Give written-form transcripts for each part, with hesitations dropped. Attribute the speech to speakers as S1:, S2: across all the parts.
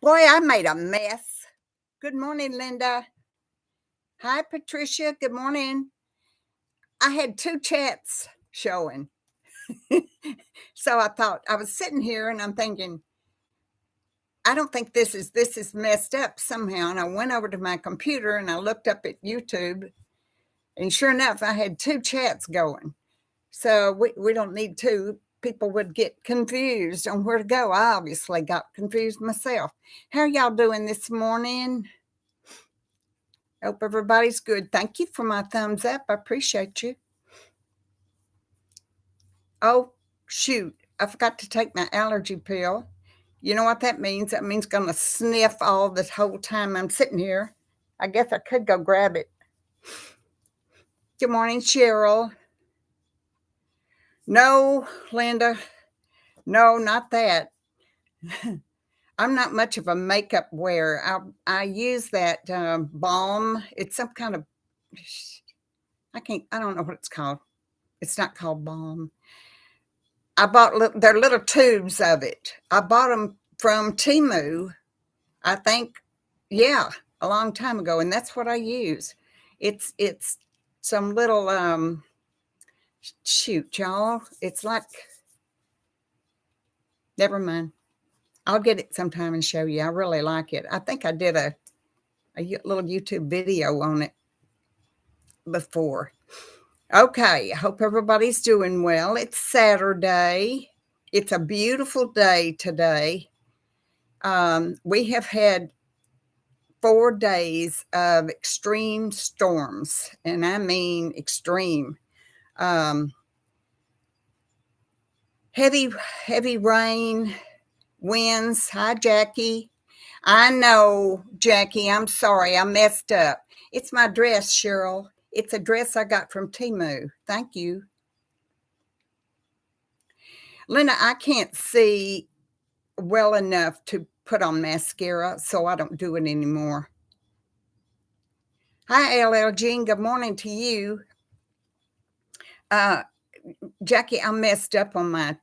S1: Boy, I made a mess. Good morning, Linda. Hi, Patricia. Good morning. I had two chats showing. So I thought I was sitting here and I'm thinking, I don't think this is messed up somehow. And I went over to my computer and I looked up at YouTube, and sure enough, I had two chats going. So we don't need two. People would get confused on where to go. I obviously got confused myself. How are y'all doing this morning? Hope everybody's good. Thank you for my thumbs up. I appreciate you. Oh, shoot. I forgot to take my allergy pill. You know what that means? That means I'm going to sniff all this whole time I'm sitting here. I guess I could go grab it. Good morning, Cheryl. No, Linda. No, not that. I'm not much of a makeup wearer. I use that balm. It's some kind of, I don't know what it's called. It's not called balm. I bought they're little tubes of it. I bought them from Temu, I think, yeah, a long time ago, and that's what I use. It's some little shoot, y'all. It's like, never mind. I'll get it sometime and show you. I really like it. I think I did a little YouTube video on it before. Okay, I hope everybody's doing well. It's Saturday. It's a beautiful day today. We have had 4 days of extreme storms, and I mean extreme. Heavy rain, winds. Hi, Jackie. I know, Jackie, I'm sorry. I messed up. It's my dress, Cheryl. It's a dress I got from Temu. Thank you. Linda, I can't see well enough to put on mascara, so I don't do it anymore. Hi, LL Jean. Good morning to you. Jackie, I messed up on my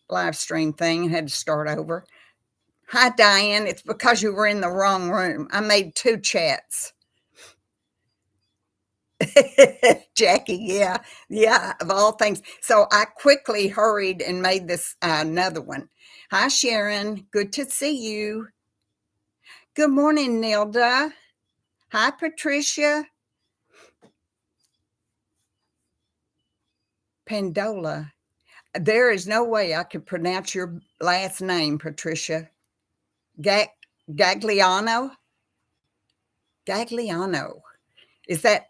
S1: live stream thing and had to start over. Hi, Diane. It's because you were in the wrong room. I made 2 chats. Jackie, yeah, of all things. So I quickly hurried and made this another one. Hi, Sharon. Good to see you. Good morning, Nilda. Hi, Patricia. Pandola. There is no way I could pronounce your last name, Patricia. Gagliano? Gagliano. Is that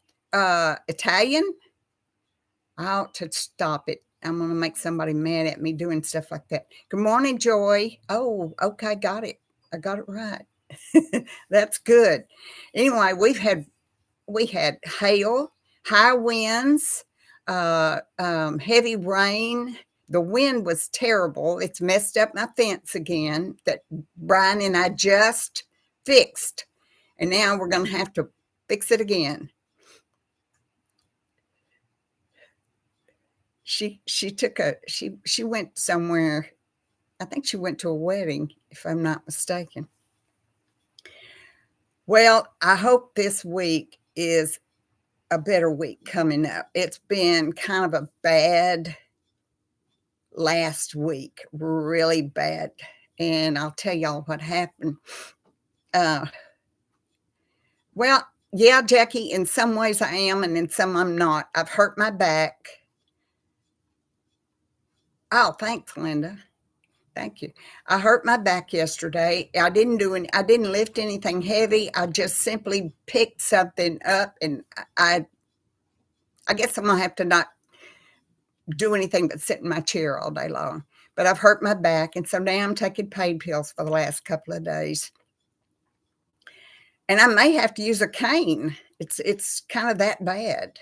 S1: Italian? I ought to stop it. I'm going to make somebody mad at me doing stuff like that. Good morning, Joy. Oh, okay, got it. I got it right. That's good. Anyway, we had hail, high winds, heavy rain. The wind was terrible. It's messed up my fence again that Brian and I just fixed. And now we're going to have to fix it again. She went somewhere. I think she went to a wedding, if I'm not mistaken. Well, I hope this week is a better week coming up. It's been kind of a bad last week, really bad. And I'll tell y'all what happened. Well, yeah, Jackie, in some ways I am, and in some I'm not. I've hurt my back. Oh, thanks, Linda. Thank you. I hurt my back yesterday. I didn't lift anything heavy. I just simply picked something up, and I guess I'm gonna have to not do anything but sit in my chair all day long. But I've hurt my back, and so now I'm taking pain pills for the last couple of days. And I may have to use a cane. It's kind of that bad.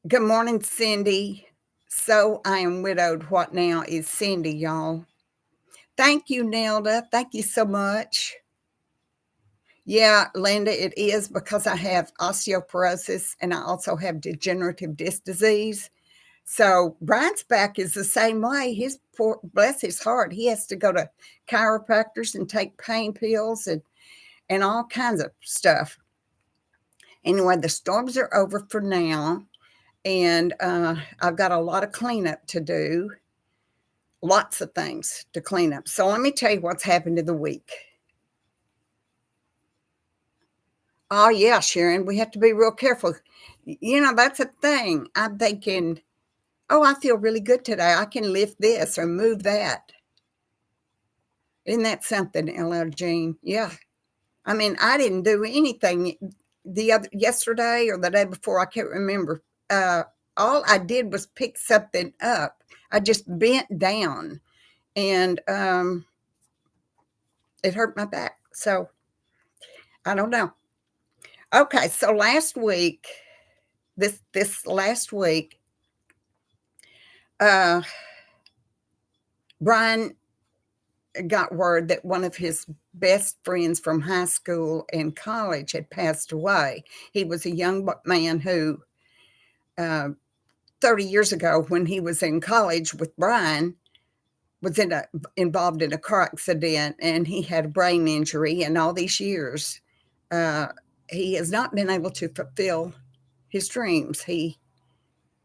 S1: Good morning, Cindy. So I am widowed. What now is Cindy, y'all? Thank you, Nelda. Thank you so much. Yeah, Linda, it is because I have osteoporosis and I also have degenerative disc disease. So Brian's back is the same way. His poor, bless his heart, he has to go to chiropractors and take pain pills and all kinds of stuff. Anyway, the storms are over for now, and I've got a lot of cleanup to do, lots of things to clean up. So let me tell you what's happened in the week. Oh, yeah, Sharon, we have to be real careful. You know, that's a thing. I'm thinking, oh, I feel really good today. I can lift this or move that. Isn't that something, LL Jean? Yeah. I mean, I didn't do anything yesterday or the day before. I can't remember. All I did was pick something up. I just bent down, and it hurt my back. So I don't know. Okay, so last week, this last week, Brian got word that one of his best friends from high school and college had passed away. He was a young man who, 30 years ago, when he was in college with Brian, was involved in a car accident, and he had a brain injury. And all these years, he has not been able to fulfill his dreams. He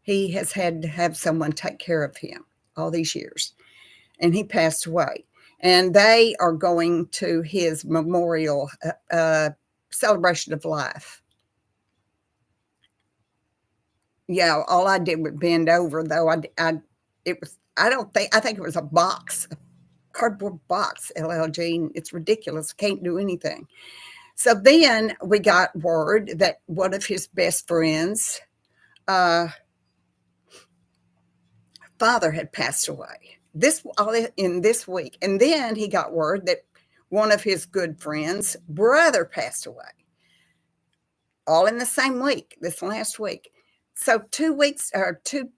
S1: has had to have someone take care of him all these years, and he passed away. And they are going to his memorial celebration of life. Yeah, all I did was bend over, though. I think it was a box, a cardboard box, LL Jean. It's ridiculous. Can't do anything. So then we got word that one of his best friends' father had passed away. This all in this week. And then he got word that one of his good friends' brother passed away. All in the same week, this last week. So 2 weeks or 2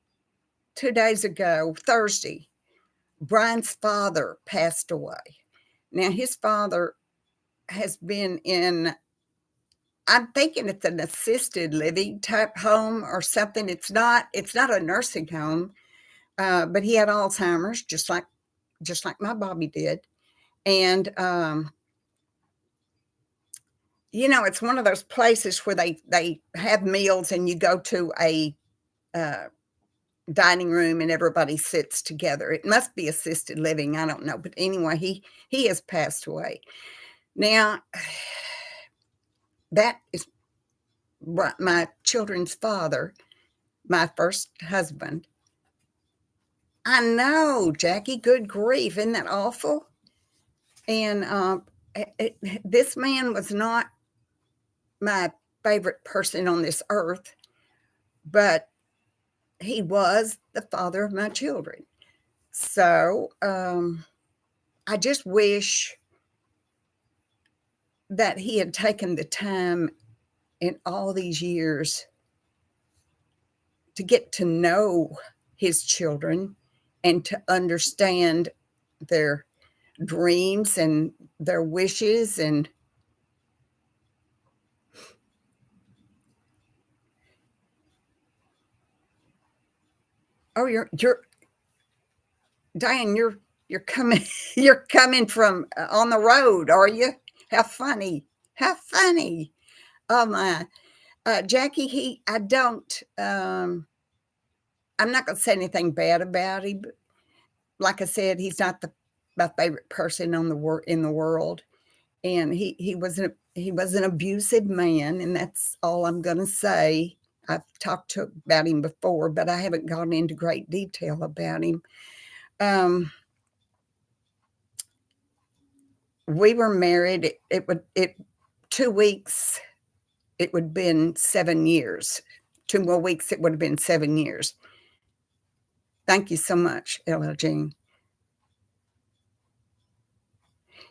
S1: days ago, Thursday, Brian's father passed away. Now his father has been in, I'm thinking it's an assisted living type home or something. It's not a nursing home, but he had Alzheimer's, just like my Bobby did. And you know, it's one of those places where they have meals and you go to a dining room and everybody sits together. It must be assisted living. I don't know. But anyway, he has passed away. Now, that is my children's father, my first husband. I know, Jackie, good grief. Isn't that awful? And this man was not my favorite person on this earth, but he was the father of my children. So I just wish that he had taken the time in all these years to get to know his children and to understand their dreams and their wishes. And oh, you're Diane, you're coming you're coming from on the road, are you? How funny. How funny. Oh my. Jackie, I don't I'm not going to say anything bad about him. But like I said, he's not my favorite person in the world, and he was an abusive man, and that's all I'm going to say. I've talked about him before, but I haven't gone into great detail about him. We were married. It 2 weeks. It would have been 7 years. 2 more weeks. It would have been 7 years. Thank you so much, LL Jean.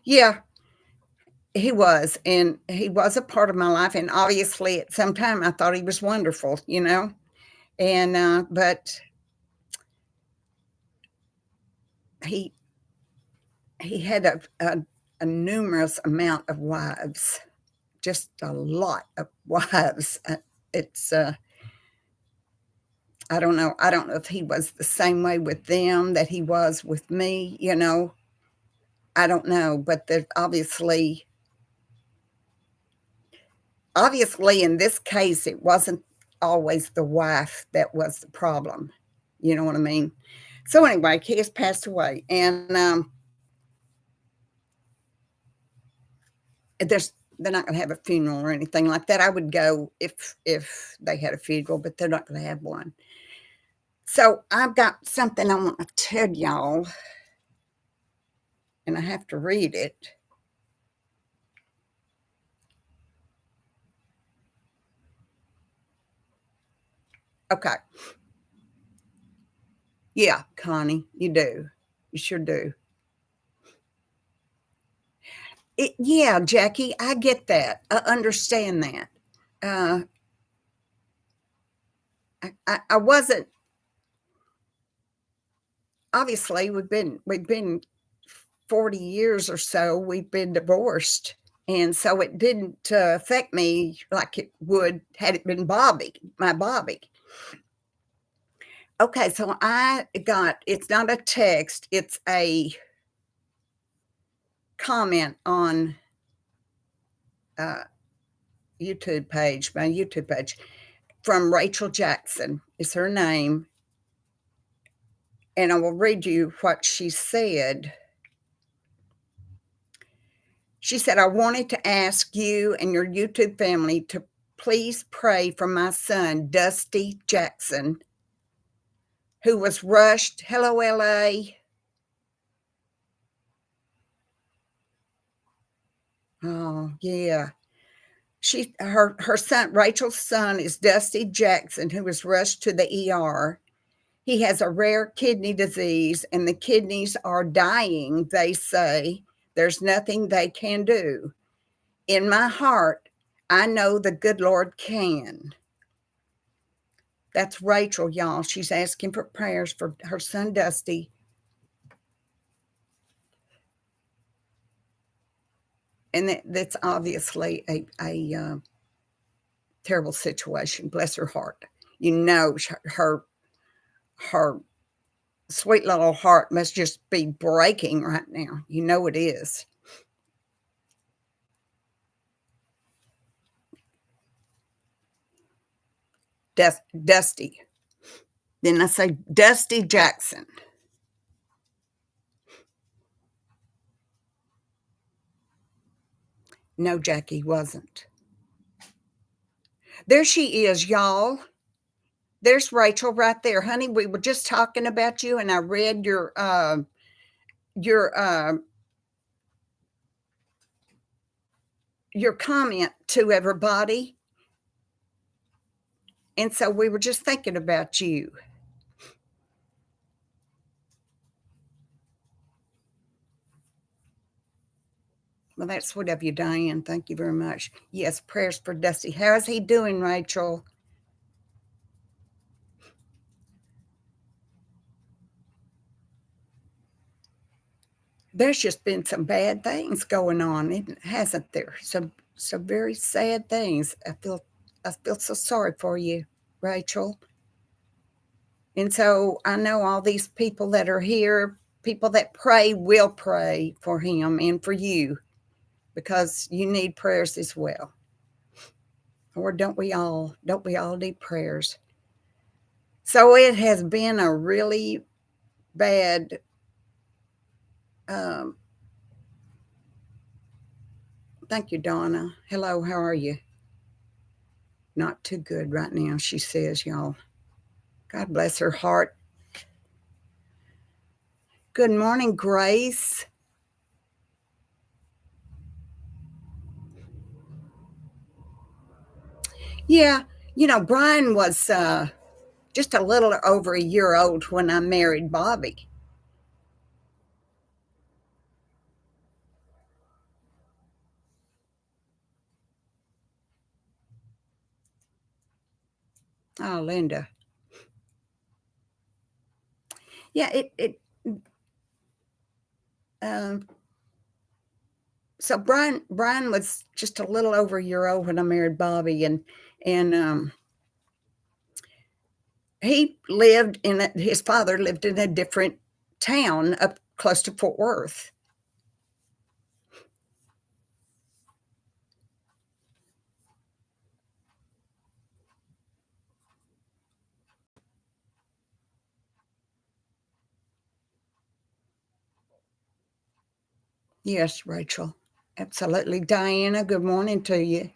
S1: Yeah, he was, and he was a part of my life, and obviously at some time I thought he was wonderful, you know, and but he had a numerous amount of wives, just a lot of wives. It's I don't know. I don't know if he was the same way with them that he was with me, you know. I don't know, but there's obviously in this case it wasn't always the wife that was the problem. You know what I mean? So anyway, he has passed away, and there's they're not going to have a funeral or anything like that. I would go if they had a funeral, but they're not going to have one. So I've got something I want to tell y'all, and I have to read it. Okay. Yeah, Connie, you do. You sure do. Yeah, Jackie, I get that. I understand that. Uh, I wasn't obviously we've been 40 years or so we've been divorced, and so it didn't affect me like it would had it been my Bobby. Okay, so I got it's not a text, it's a comment on uh, my YouTube page from Rachel Jackson is her name, and I will read you what she said. She said, I wanted to ask you and your YouTube family to please pray for my son, Dusty Jackson, who was rushed. Hello, LA. Oh, yeah. Her son, Rachel's son, is Dusty Jackson, who was rushed to the ER. He has a rare kidney disease, and the kidneys are dying, they say. There's nothing they can do. In my heart, I know the good Lord can. That's Rachel, y'all. She's asking for prayers for her son, Dusty. And that's obviously a terrible situation. Bless her heart. You know, her sweet little heart must just be breaking right now. You know it is. Dusty. Then I say Dusty Jackson. No, Jackie wasn't. There she is, y'all. There's Rachel right there, honey. We were just talking about you, and I read your your comment to everybody, and so we were just thinking about you. Well, that's sweet of you, Diane. Thank you very much. Yes, prayers for Dusty. How is he doing, Rachel? There's just been some bad things going on, hasn't there? Some very sad things. I feel so sorry for you, Rachel. And so I know all these people that are here, people that pray will pray for him and for you because you need prayers as well. Or don't we all? Don't we all need prayers? So it has been a really bad um, thank you, Donna. Hello, how are you? Not too good right now, she says, y'all. God bless her heart. Good morning, Grace. Yeah, Brian was just a little over a year old when I married Bobby. Oh, Linda. Yeah, um, so Brian was just a little over a year old when I married Bobby, and his father lived in a different town up close to Fort Worth. Yes, Rachel. Absolutely. Diana, good morning to you.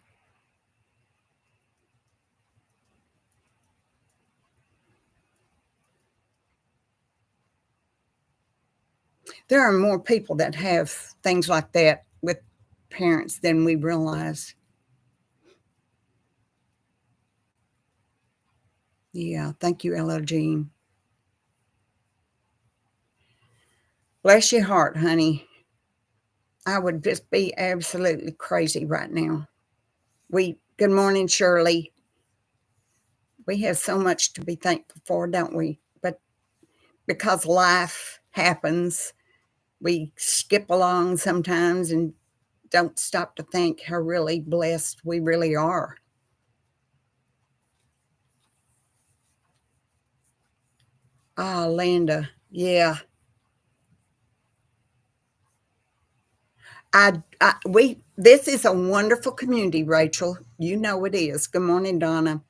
S1: There are more people that have things like that with parents than we realize. Yeah, thank you, Ella Jean. Bless your heart, honey. I would just be absolutely crazy right now. Good morning, Shirley. We have so much to be thankful for, don't we? But because life happens, we skip along sometimes and don't stop to think how really blessed we really are. Ah, Linda. Yeah. This is a wonderful community, Rachel. You know it is. Good morning, Donna.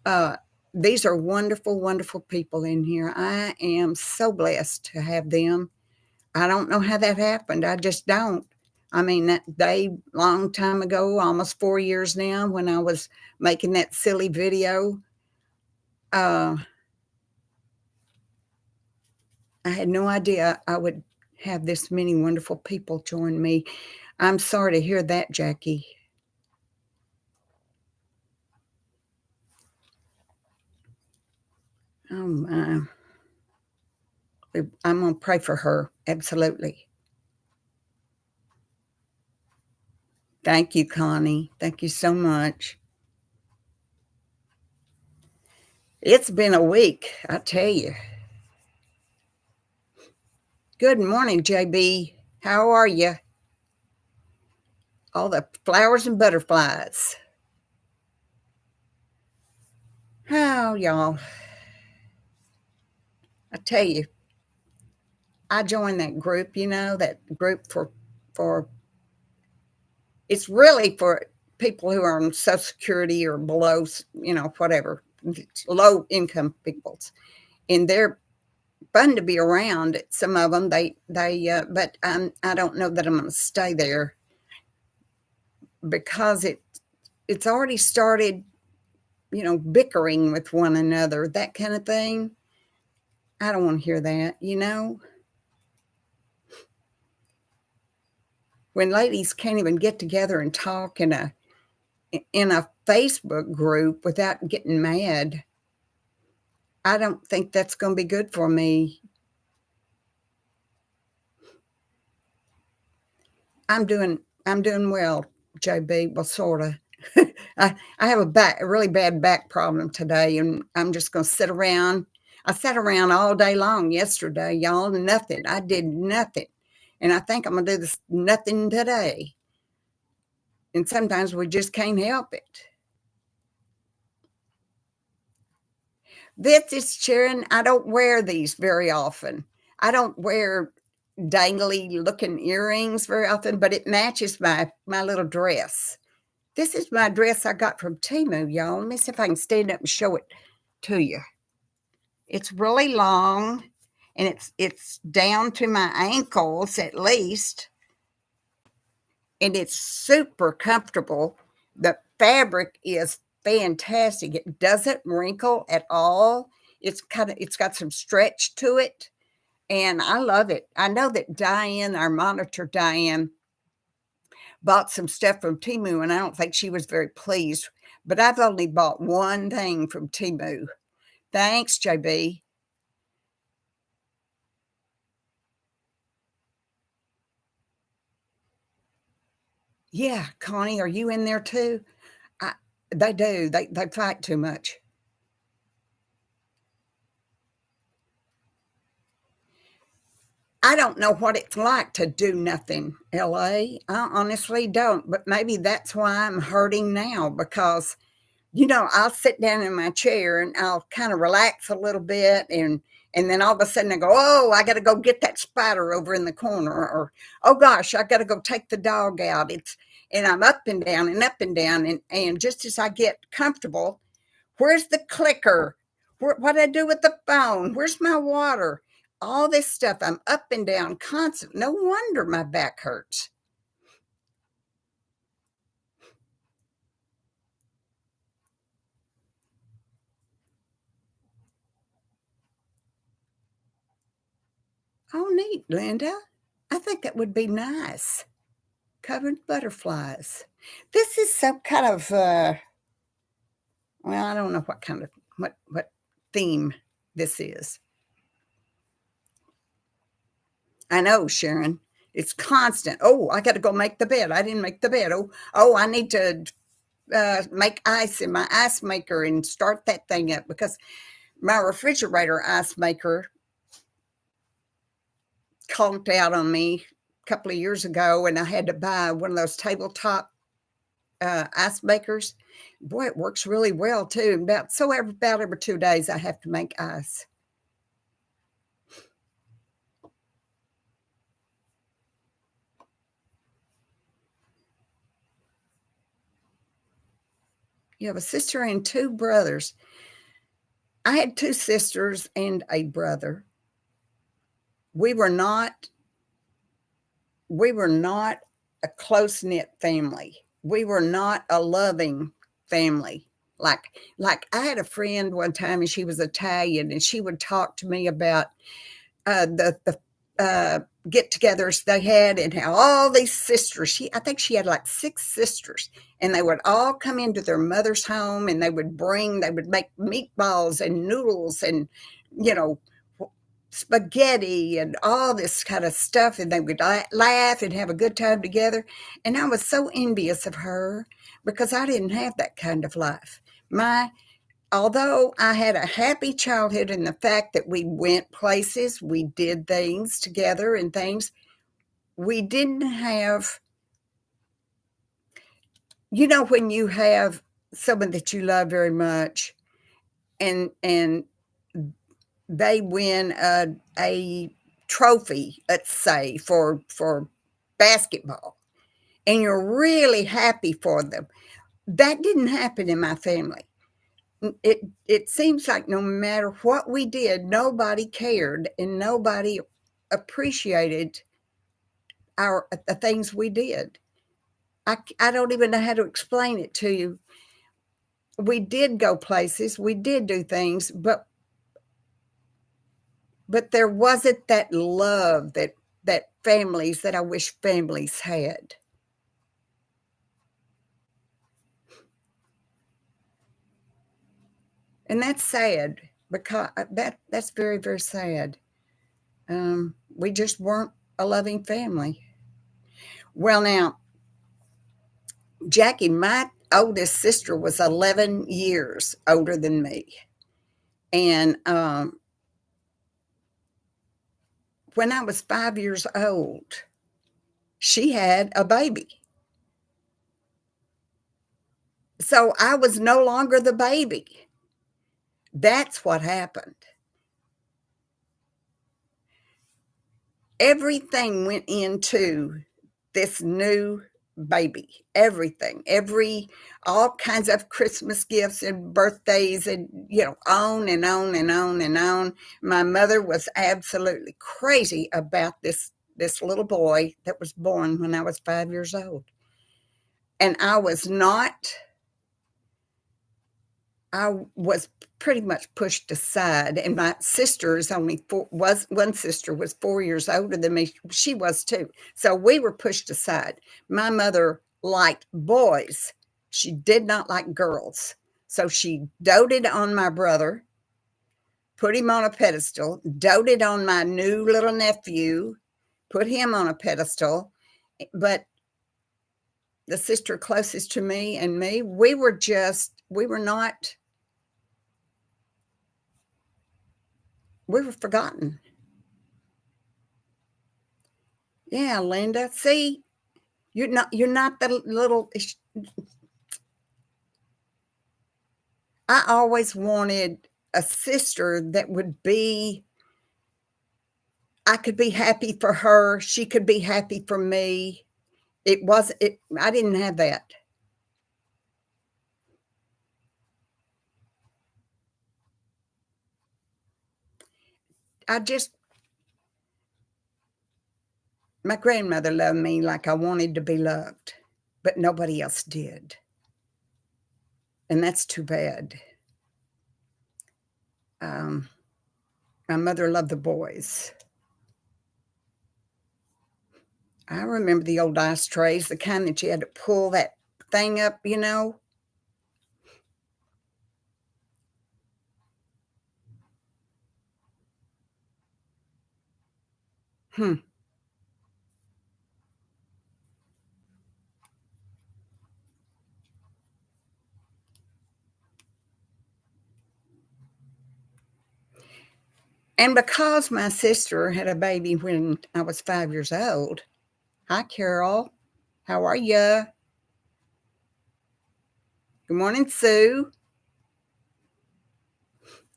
S1: Uh, these are wonderful, wonderful people in here. I am so blessed to have them. I don't know how that happened. I just don't. I mean, that day, long time ago, almost 4 years now, when I was making that silly video, uh, I had no idea I would have this many wonderful people join me. I'm sorry to hear that, Jackie. Oh my. I'm going to pray for her. Absolutely. Thank you, Connie. Thank you so much. It's been a week, I tell you. Good morning, JB. How are you? All the flowers and butterflies. Oh, y'all. I tell you, I joined that group, that group for it's really for people who are on Social Security or below, whatever, low income peoples. And they're fun to be around. Some of them, but I don't know that I'm going to stay there because it's already started, bickering with one another, that kind of thing. I don't want to hear that. When ladies can't even get together and talk in a Facebook group without getting mad, I don't think that's going to be good for me. I'm doing well, JB. Well, sort of. I have a really bad back problem today, and I'm just going to sit around. I sat around all day long yesterday, y'all. Nothing. I did nothing, and I think I'm going to do this nothing today. And sometimes we just can't help it. This is Sharon. I don't wear these very often. I don't wear dangly looking earrings very often, but it matches my little dress. This is my dress I got from Temu, y'all. Let me see if I can stand up and show it to you. It's really long, and it's down to my ankles at least, and it's super comfortable. The fabric is fantastic. It doesn't wrinkle at all. It's got some stretch to it, and I love it. I know that Diane, our monitor Diane, bought some stuff from Temu, and I don't think she was very pleased. But I've only bought one thing from Temu. Thanks, JB. Yeah, Connie, are you in there too? They do. They fight too much. I don't know what it's like to do nothing, LA. I honestly don't. But maybe that's why I'm hurting now, because I'll sit down in my chair and I'll kind of relax a little bit, and then all of a sudden I go, oh, I got to go get that spider over in the corner, or oh gosh, I got to go take the dog out. And I'm up and down and up and down, and just as I get comfortable, where's the clicker? What I do with the phone? Where's my water? All this stuff. I'm up and down constant. No wonder my back hurts. Oh, neat, Linda. I think that would be nice. Covered butterflies. This is some kind of well, I don't know what kind of what theme this is. I know, Sharon. It's constant. Oh, I got to go make the bed. I didn't make the bed. Oh, I need to make ice in my ice maker and start that thing up, because my refrigerator ice maker conked out on me a couple of years ago, and I had to buy one of those tabletop ice makers. Boy, it works really well too. About every 2 days, I have to make ice. You have a sister and two brothers. I had two sisters and a brother. We were not we were not a close knit family. We were not a loving family. Like I had a friend one time, and she was Italian, and she would talk to me about the get-togethers they had, and how all these sisters. I think she had like six sisters, and they would all come into their mother's home, and they would make meatballs and noodles and you know spaghetti and all this kind of stuff, and they would laugh and have a good time together. And I was so envious of her, because I didn't have that kind of life. My Although I had a happy childhood in the fact that we went places, we did things together and things, we didn't have, when you have someone that you love very much, and they win a trophy, let's say, for basketball, and you're really happy for them. That didn't happen in my family. It seems like no matter what we did, nobody cared and nobody appreciated the things we did. I don't even know how to explain it to you. We did go places, we did do things, but there wasn't that love that I wish families had. And that's sad, because that's very, very sad. We just weren't a loving family. Well, now, Jackie, my oldest sister, was 11 years older than me. And when I was 5 years old, she had a baby. So I was no longer the baby. That's what happened. Everything went into this new baby. Everything, all kinds of Christmas gifts and birthdays, and on and on and on and on. My mother was absolutely crazy about this little boy that was born when I was 5 years old. And I was pretty much pushed aside, and my sister is only one sister was 4 years older than me. She was too. So we were pushed aside. My mother liked boys. She did not like girls. So she doted on my brother, put him on a pedestal, doted on my new little nephew, put him on a pedestal. But the sister closest to me and me, we were not, we were forgotten. Yeah, Linda. See, you're not the little. I always wanted a sister that would be I could be happy for her, she could be happy for me. I didn't have that. I just My grandmother loved me like I wanted to be loved, but nobody else did, and that's too bad. Um, my mother loved the boys. I remember the old ice trays, the kind that you had to pull that thing up, you know? Hmm. And because my sister had a baby when I was 5 years old. Hi, Carol. How are ya? Good morning, Sue.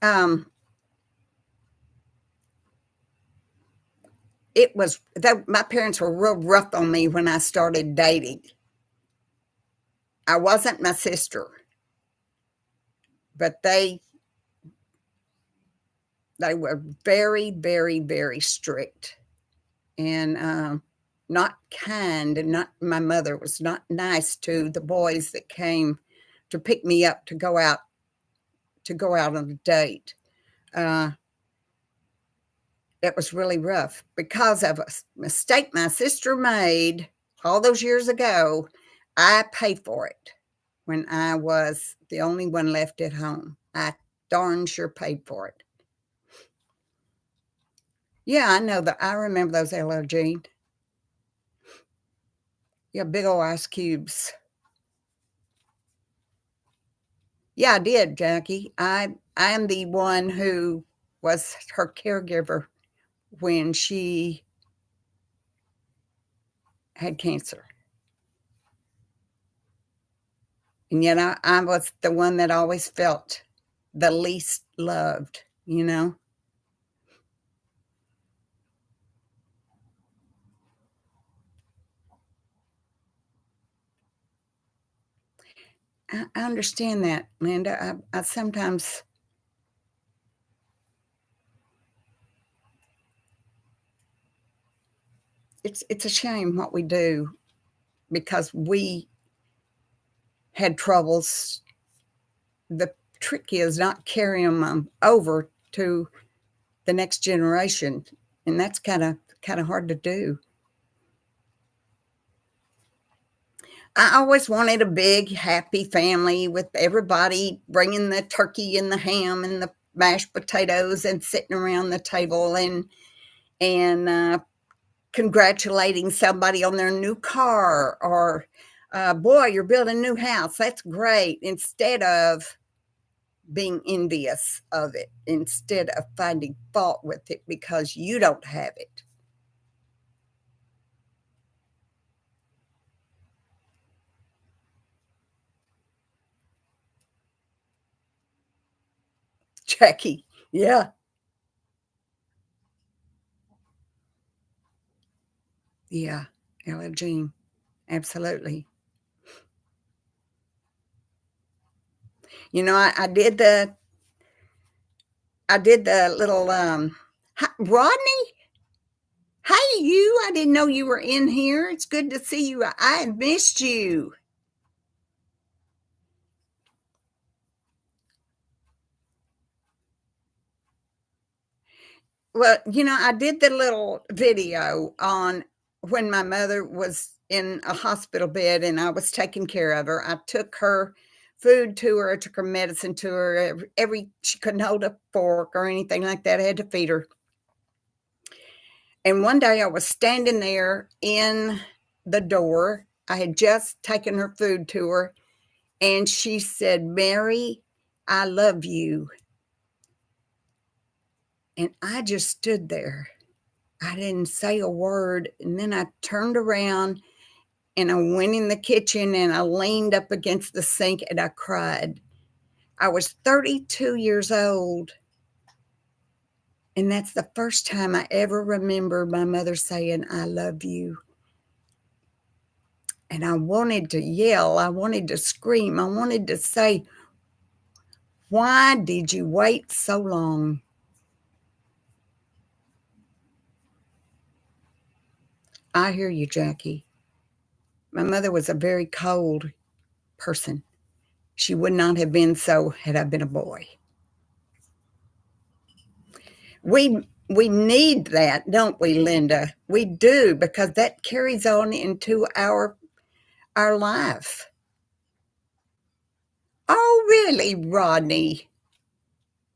S1: Um, it was that my parents were real rough on me when I started dating. I wasn't my sister, but they were very, very, very strict and not kind, and not my mother was not nice to the boys that came to pick me up to go out on a date. Uh, it was really rough because of a mistake my sister made all those years ago. I paid for it when I was the only one left at home. I darn sure paid for it. Yeah, I know that. I remember those LL Jean. Yeah, big old ice cubes. Yeah, I did, Jackie. I am the one who was her caregiver when she had cancer. And yet I was the one that always felt the least loved, you know? I understand that, Linda. I sometimes it's a shame what we do because we had troubles. The trick is not carrying them over to the next generation, and that's kinda hard to do. I always wanted a big, happy family with everybody bringing the turkey and the ham and the mashed potatoes and sitting around the table and congratulating somebody on their new car or, "Boy, you're building a new house. That's great," instead of being envious of it, instead of finding fault with it because you don't have it. Jackie, yeah, yeah, Ella Jean, absolutely. You know, I did the little, hi Rodney? Hey, you, I didn't know you were in here. It's good to see you. I had missed you. Well, you know, I did the little video on when my mother was in a hospital bed and I was taking care of her. I took her food to her, I took her medicine to her. Every she couldn't hold a fork or anything like that. I had to feed her. And one day I was standing there in the door. I had just taken her food to her, and she said, "Mary, I love you." And I just stood there. I didn't say a word. And then I turned around and I went in the kitchen and I leaned up against the sink and I cried I was 32 years old, and that's the first time I ever remember my mother saying, "I love you." And I wanted to yell, I wanted to scream, I wanted to say, "Why did you wait so long?" I hear you, Jackie. My mother was a very cold person. She would not have been so had I been a boy. We need that, don't we, Linda? We do, because that carries on into our life. Oh, really, Rodney?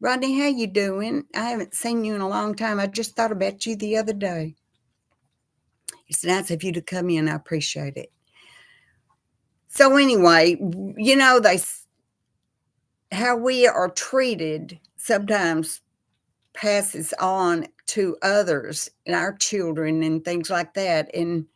S1: Rodney, how you doing? I haven't seen you in a long time. I just thought about you the other day. It's nice of you to come in. I appreciate it. So anyway, how we are treated sometimes passes on to others and our children and things like that. And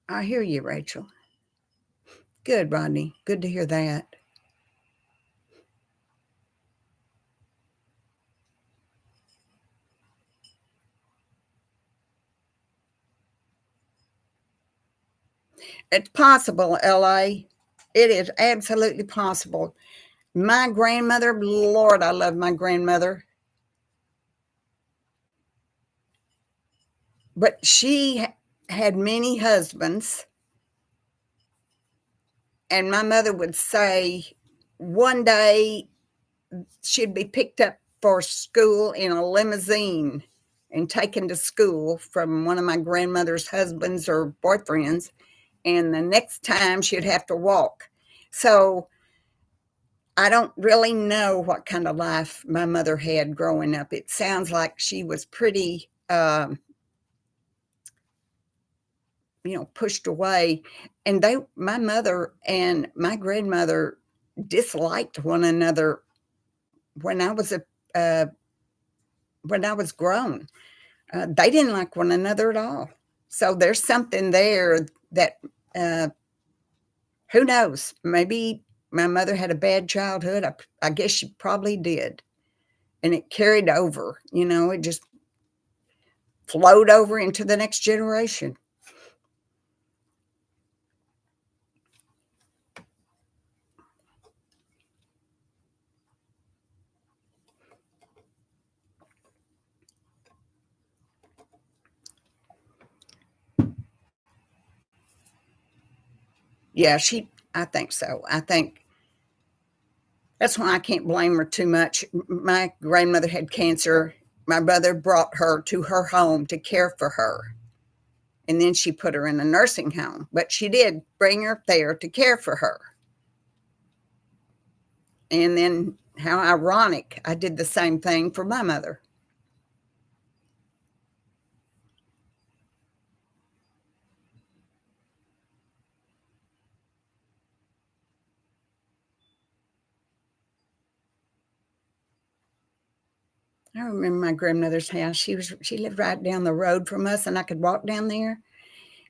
S1: I hear you, Rachel. Good, Rodney. Good to hear that. It's possible, LA. It is absolutely possible. My grandmother, Lord, I love my grandmother, but she had many husbands. And my mother would say one day she'd be picked up for school in a limousine and taken to school from one of my grandmother's husbands or boyfriends. And the next time she'd have to walk. So I don't really know what kind of life my mother had growing up. It sounds like she was pretty, pushed away. And my mother and my grandmother disliked one another when I was uh, when I was grown. They didn't like one another at all. So there's something there that uh, who knows? Maybe my mother had a bad childhood. I guess she probably did, and it carried over. It just flowed over into the next generation. Yeah, I think so. I think that's why I can't blame her too much. My grandmother had cancer. My brother brought her to her home to care for her. And then she put her in a nursing home, but she did bring her there to care for her. And then how ironic, I did the same thing for my mother. I remember my grandmother's house. She lived right down the road from us, and I could walk down there.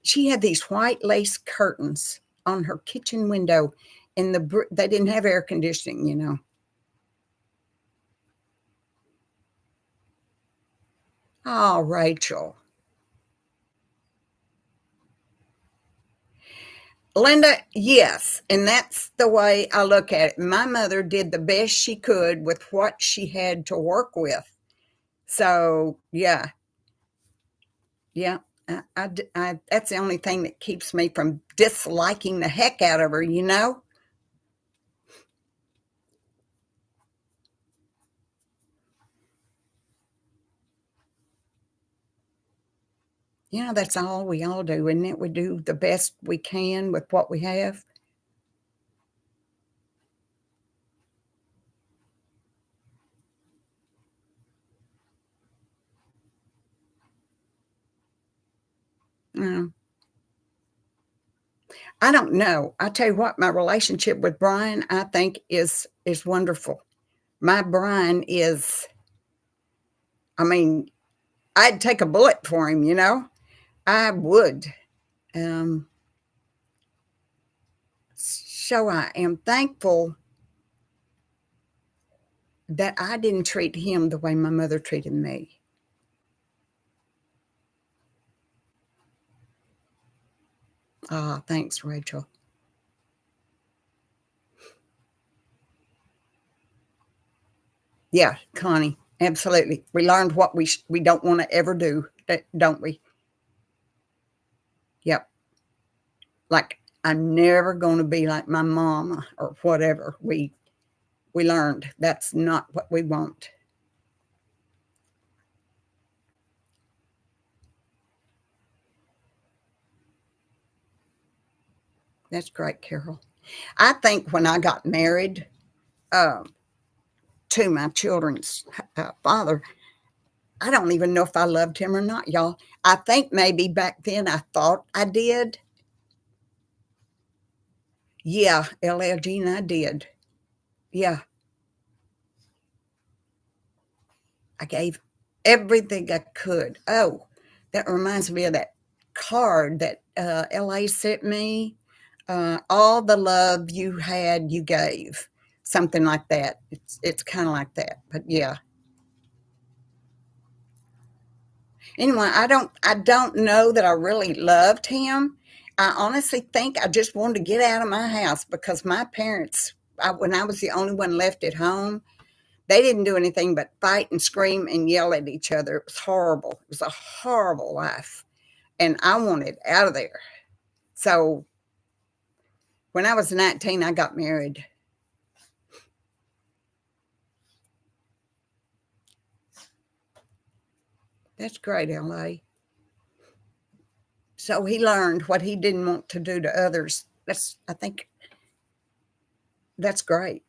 S1: She had these white lace curtains on her kitchen window, and they didn't have air conditioning. Oh, Rachel. Linda, yes, and that's the way I look at it. My mother did the best she could with what she had to work with. So, yeah, yeah. That's the only thing that keeps me from disliking the heck out of her. That's all we all do, isn't it? We do the best we can with what we have. Mm. I don't know. I tell you what, my relationship with Brian, I think is wonderful. My Brian is, I mean, I'd take a bullet for him, you know? I would. Um, so I am thankful that I didn't treat him the way my mother treated me. Ah, thanks, Rachel. Yeah, Connie, absolutely. We learned what we don't want to ever do, don't we? Yep. Like I'm never going to be like my mama or whatever. We learned that's not what we want. That's great, Carol. I think when I got married uh, to my children's father, I don't even know if I loved him or not, y'all. I think maybe back then I thought I did. Yeah, LL Jean, I did. Yeah, I gave everything I could. Oh, that reminds me of that card that LA sent me. All the love you had, you gave. Something like that. It's kind of like that. But yeah. Anyway, I don't know that I really loved him. I honestly think I just wanted to get out of my house because my parents, when I was the only one left at home, they didn't do anything but fight and scream and yell at each other. It was horrible. It was a horrible life. And I wanted out of there. So when I was 19, I got married. That's great, LA. So he learned what he didn't want to do to others. I think that's great.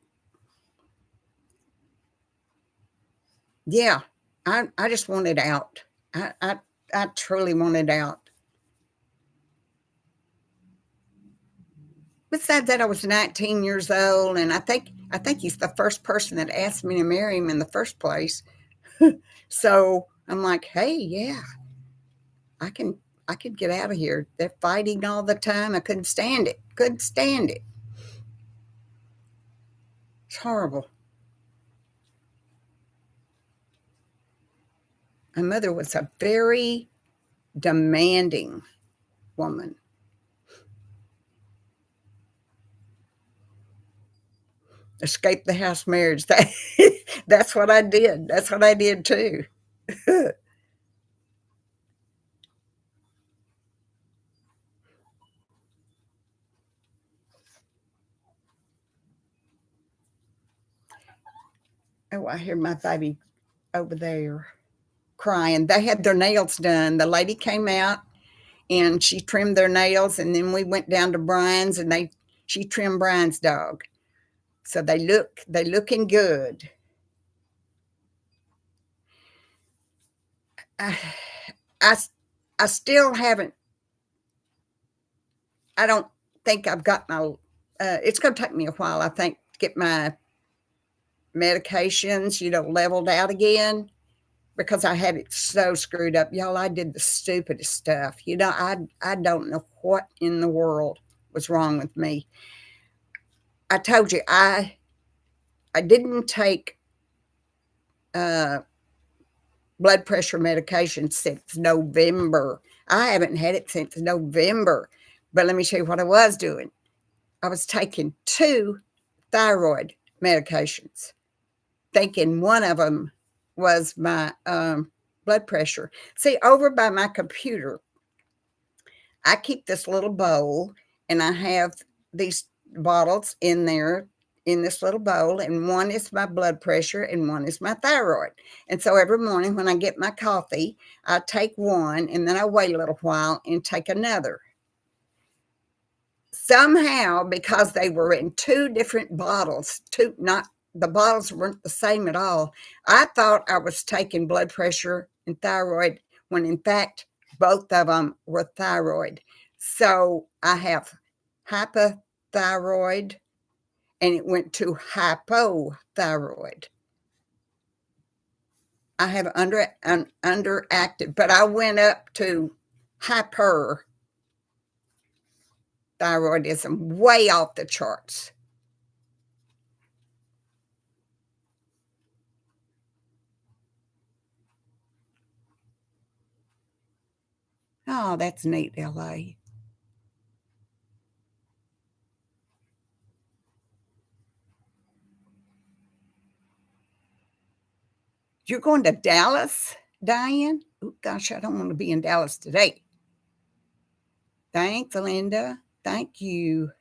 S1: Yeah. I just wanted out. I truly wanted out. Besides that, I was 19 years old, and I think he's the first person that asked me to marry him in the first place. So I'm like, hey, yeah, I can I could get out of here. They're fighting all the time. I couldn't stand it. Couldn't stand it. It's horrible. My mother was a very demanding woman. Escape the house marriage. That's what I did. That's what I did too. Oh, I hear my baby over there crying. They had their nails done. The lady came out and she trimmed their nails, and then we went down to Brian's and she trimmed Brian's dog. So they looking good. I, I, I still haven't. I don't think I've got my. It's going to take me a while, I think, to get my medications, leveled out again because I had it so screwed up. Y'all, I did the stupidest stuff. I don't know what in the world was wrong with me. I told you I didn't take uh, blood pressure medication since November. I haven't had it since November. But let me show you what I was doing. I was taking two thyroid medications, thinking one of them was my blood pressure. See, over by my computer, I keep this little bowl and I have these bottles in there in this little bowl, and one is my blood pressure and one is my thyroid. And so every morning when I get my coffee, I take one and then I wait a little while and take another. Somehow, because they were in two different bottles, two not the bottles weren't the same at all. I thought I was taking blood pressure and thyroid when in fact both of them were thyroid. So I have hypothyroid and it went to hypothyroid. I have underactive, but I went up to hyperthyroidism, way off the charts. Oh, that's neat, LA. You're going to Dallas, Diane? Oh, gosh, I don't want to be in Dallas today. Thanks, Linda. Thank you.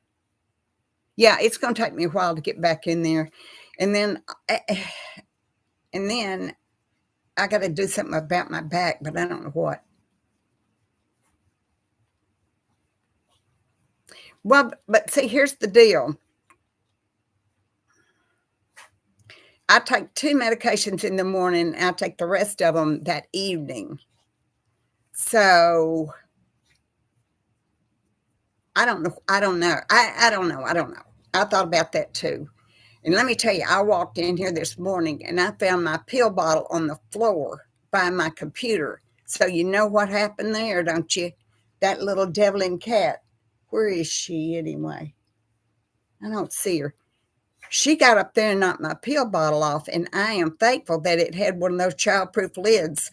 S1: Yeah, it's going to take me a while to get back in there. And then I got to do something about my back, but I don't know what. Well, but see, here's the deal. I take 2 medications in the morning, and I take the rest of them that evening. So I don't know. I don't know. I don't know. I don't know. I thought about that too. And let me tell you, I walked in here this morning and I found my pill bottle on the floor by my computer. So you know what happened there, don't you? That little devil cat. Where is she anyway? I don't see her. She got up there and knocked my pill bottle off, and I am thankful that it had one of those childproof lids.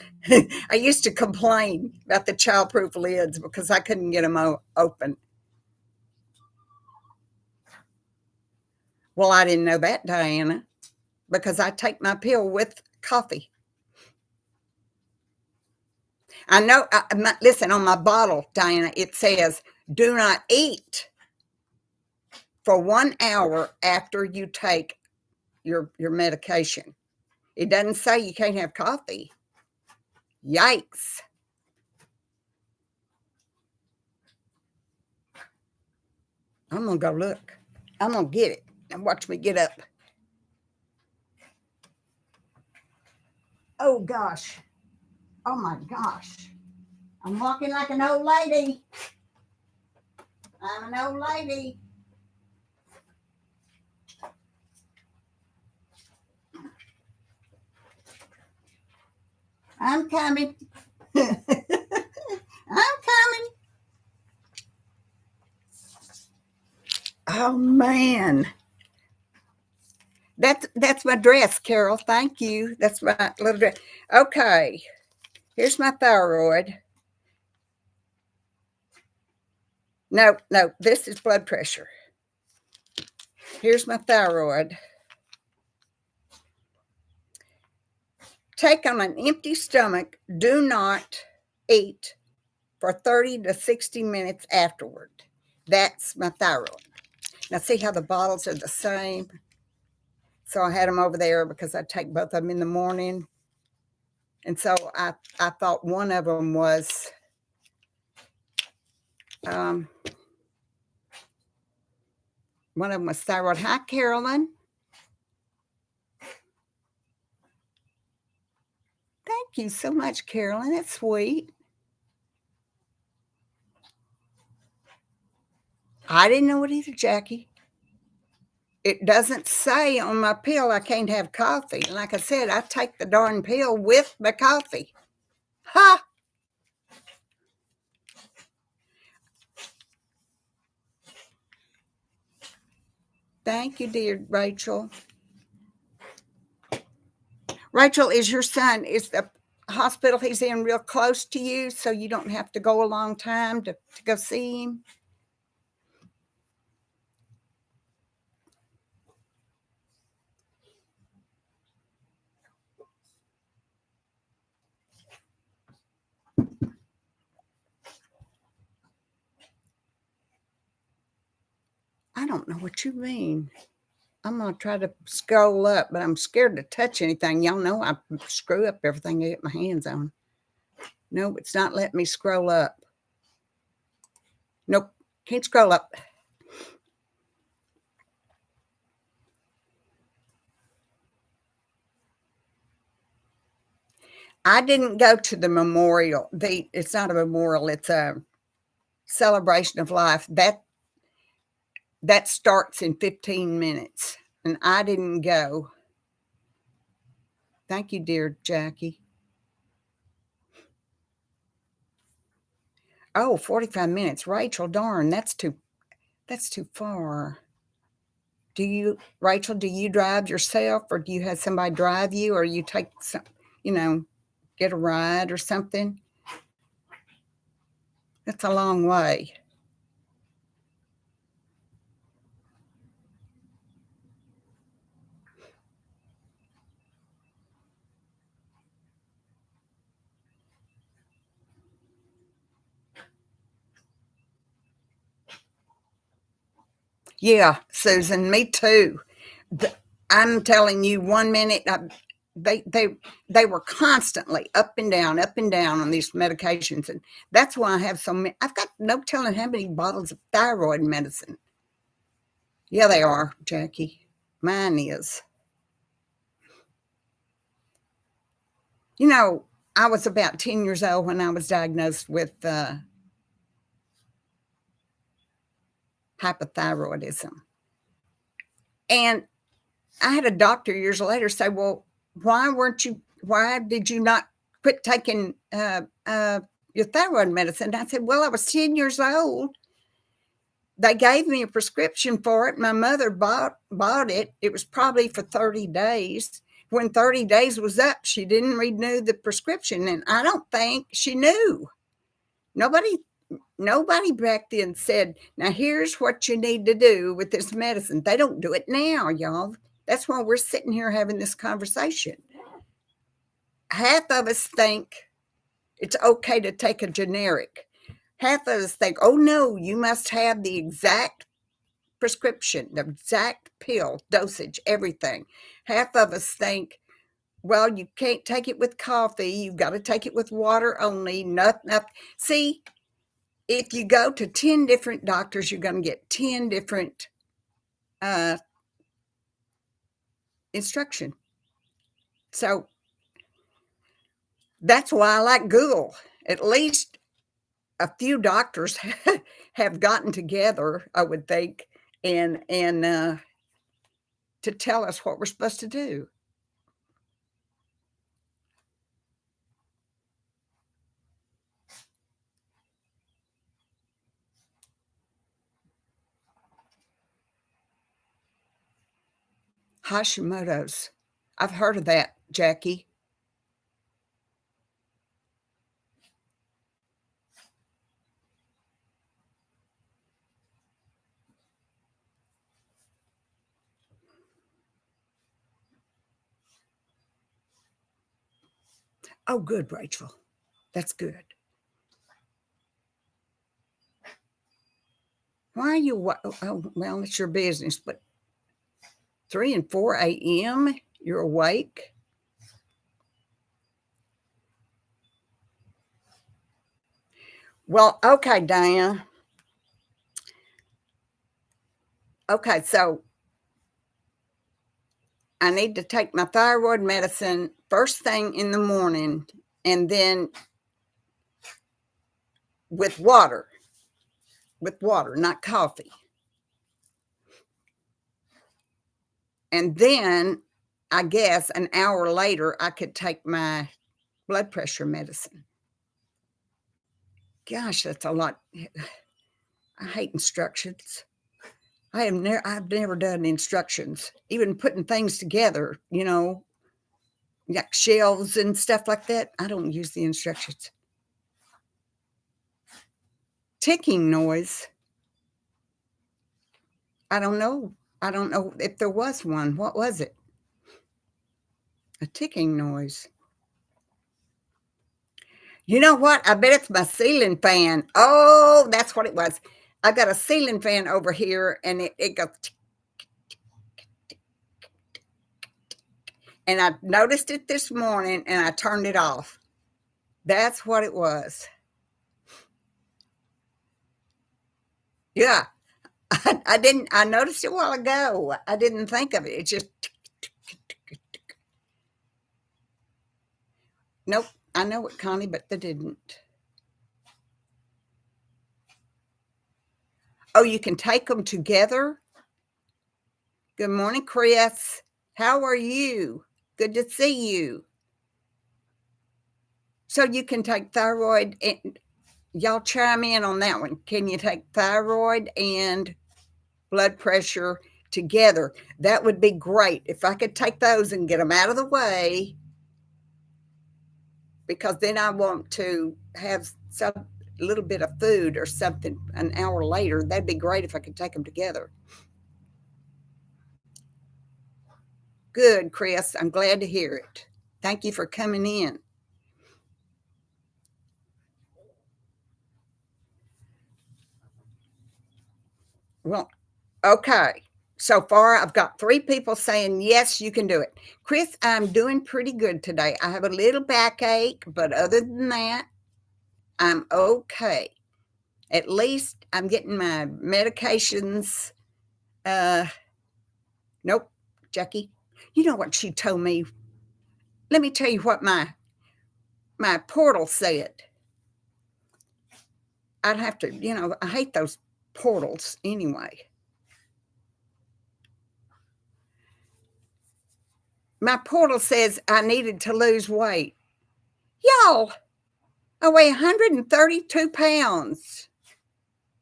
S1: I used to complain about the childproof lids because I couldn't get them open. Well, I didn't know that, Diana, because I take my pill with coffee. I know, listen, on my bottle, Diana, it says, do not eat for 1 hour after you take your medication. It doesn't say you can't have coffee. Yikes. I'm going to go look. I'm going to get it and watch me get up. Oh, gosh. Oh, my gosh. I'm walking like an old lady. I'm an old lady. I'm coming. I'm coming. Oh, man. That's my dress, Carol. Thank you. That's my little dress. Okay. Here's my thyroid. No, this is blood pressure. Here's my thyroid. Take on an empty stomach. Do not eat for 30 to 60 minutes afterward. That's my thyroid. Now, see how the bottles are the same? So I had them over there because I take both of them in the morning. And so I thought one of them was thyroid. Hi, Carolyn. Thank you so much, Carolyn. That's sweet. I didn't know it either, Jackie. It doesn't say on my pill I can't have coffee. And like I said, I take the darn pill with the coffee. Ha! Thank you, dear Rachel. Rachel, is the hospital he's in real close to you so you don't have to go a long time to go see him? I don't know what you mean. I'm going to try to scroll up, but I'm scared to touch anything. Y'all know I screw up everything I get my hands on. No, it's not letting me scroll up. Nope, can't scroll up. I didn't go to the memorial. It's not a memorial. It's a celebration of life. That starts in 15 minutes, and I didn't go. Thank you, dear Jackie. Oh, 45 minutes. Rachel, darn, that's too far. Rachel, do you drive yourself, or do you have somebody drive you, or you take some, get a ride or something? That's a long way. Yeah, Susan, me too. I'm telling you, 1 minute, they they they were constantly up and down on these medications, and that's why I have so many. I've got no telling how many bottles of thyroid medicine. Yeah, they are, Jackie. Mine is. You know, I was about 10 years old when I was diagnosed with hypothyroidism, and I had a doctor years later say, "Well, why did you not quit taking your thyroid medicine?" And I said, "Well, I was 10 years old. They gave me a prescription for it. My mother bought it. It was probably for 30 days. When 30 days was up, she didn't renew the prescription, and I don't think she knew. Nobody Nobody back then said, now here's what you need to do with this medicine. They don't do it now, y'all. That's why we're sitting here having this conversation. Half of us think it's okay to take a generic. Half of us think, oh no, you must have the exact prescription, the exact pill, dosage, everything. Half of us think, well, you can't take it with coffee. You've got to take it with water only. Nothing. See, if you go to 10 different doctors, you're going to get 10 different instruction. So that's why I like Google. At least a few doctors have gotten together, I would think, and to tell us what we're supposed to do. Hashimoto's. I've heard of that, Jackie. Oh, good, Rachel. That's good. Why are you? Oh, well, it's your business, but 3 and 4 a.m. You're awake. Well, okay, Diane. Okay, so I need to take my thyroid medicine first thing in the morning, and then with water, not coffee. And then I guess an hour later, I could take my blood pressure medicine. Gosh, that's a lot. I hate instructions. I've never done instructions, even putting things together, like shelves and stuff like that. I don't use the instructions. Ticking noise. I don't know. I don't know if there was one. What was it? A ticking noise. You know what? I bet it's my ceiling fan. Oh, that's what it was. I got a ceiling fan over here, and it goes. And I noticed it this morning, and I turned it off. That's what it was. Yeah, I didn't. I noticed it a while ago. I didn't think of it. It just. Nope. I know it, Connie, but they didn't. Oh, you can take them together? Good morning, Chris. How are you? Good to see you. So you can take thyroid and y'all chime in on that one. Can you take thyroid and blood pressure together? That would be great if I could take those and get them out of the way, because then I want to have some little bit of food or something an hour later. That'd be great if I could take them together. Good, Chris. I'm glad to hear it. Thank you for coming in. Well, okay. So far, I've got 3 people saying, yes, you can do it. Chris, I'm doing pretty good today. I have a little backache, but other than that, I'm okay. At least I'm getting my medications. Nope, Jackie. You know what she told me? Let me tell you what my portal said. I'd have to, I hate those portals anyway. My portal says I needed to lose weight. Y'all, I weigh 132 pounds.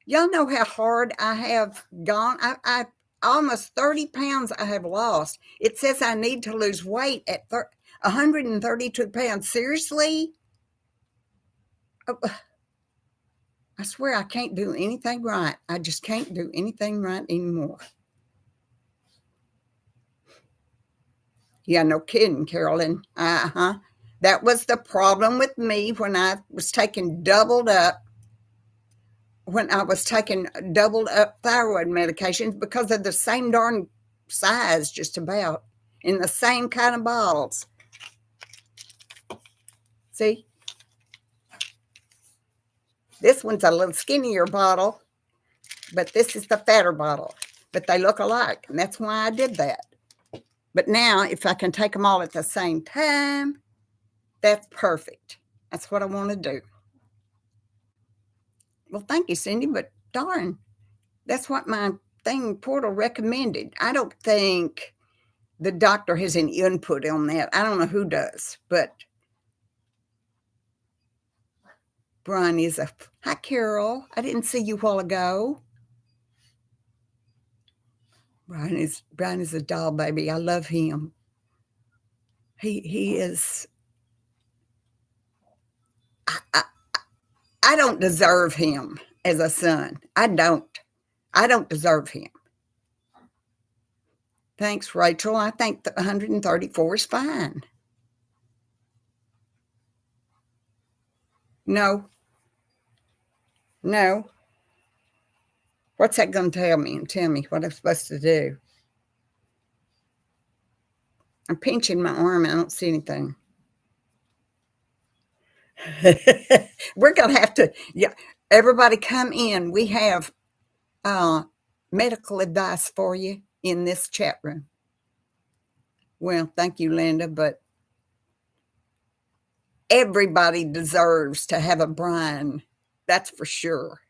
S1: Y'all know how hard I have gone. I almost 30 pounds I have lost. It says I need to lose weight at 132 pounds. Seriously? I swear I can't do anything right. I just can't do anything right anymore. Yeah, no kidding, Carolyn. That was the problem with me when I was taking doubled up thyroid medications, because they're the same darn size, just about, in the same kind of bottles. See? This one's a little skinnier bottle, but this is the fatter bottle. But they look alike, and that's why I did that. But now, if I can take them all at the same time, that's perfect. That's what I want to do. Well, thank you, Cindy, but darn, that's what my portal recommended. I don't think the doctor has any input on that. I don't know who does, but Brian is hi, Carol. I didn't see you a while ago. Brian is a doll baby. I love him. He is. I don't deserve him as a son. I don't deserve him. Thanks, Rachel. I think the 134 is fine. No. What's that going to tell me? And tell me what I'm supposed to do. I'm pinching my arm. I don't see anything. We're going to have to, everybody come in. We have medical advice for you in this chat room. Well, thank you, Linda, but everybody deserves to have a Brian. That's for sure.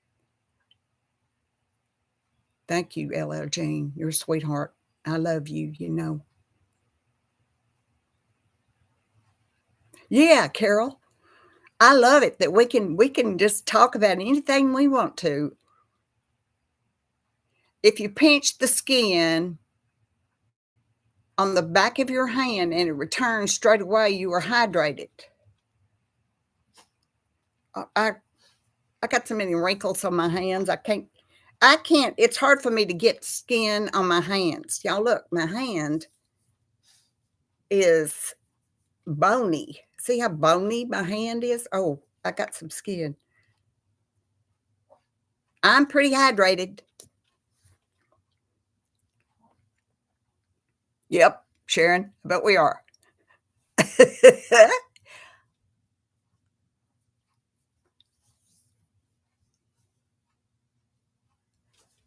S1: Thank you, LL Jean. You're a sweetheart. I love you, Yeah, Carol. I love it that we can just talk about anything we want to. If you pinch the skin on the back of your hand and it returns straight away, you are hydrated. I got so many wrinkles on my hands. I can't, it's hard for me to get skin on my hands. Y'all look, my hand is bony. See how bony my hand is? Oh, I got some skin. I'm pretty hydrated. Yep, Sharon, but we are.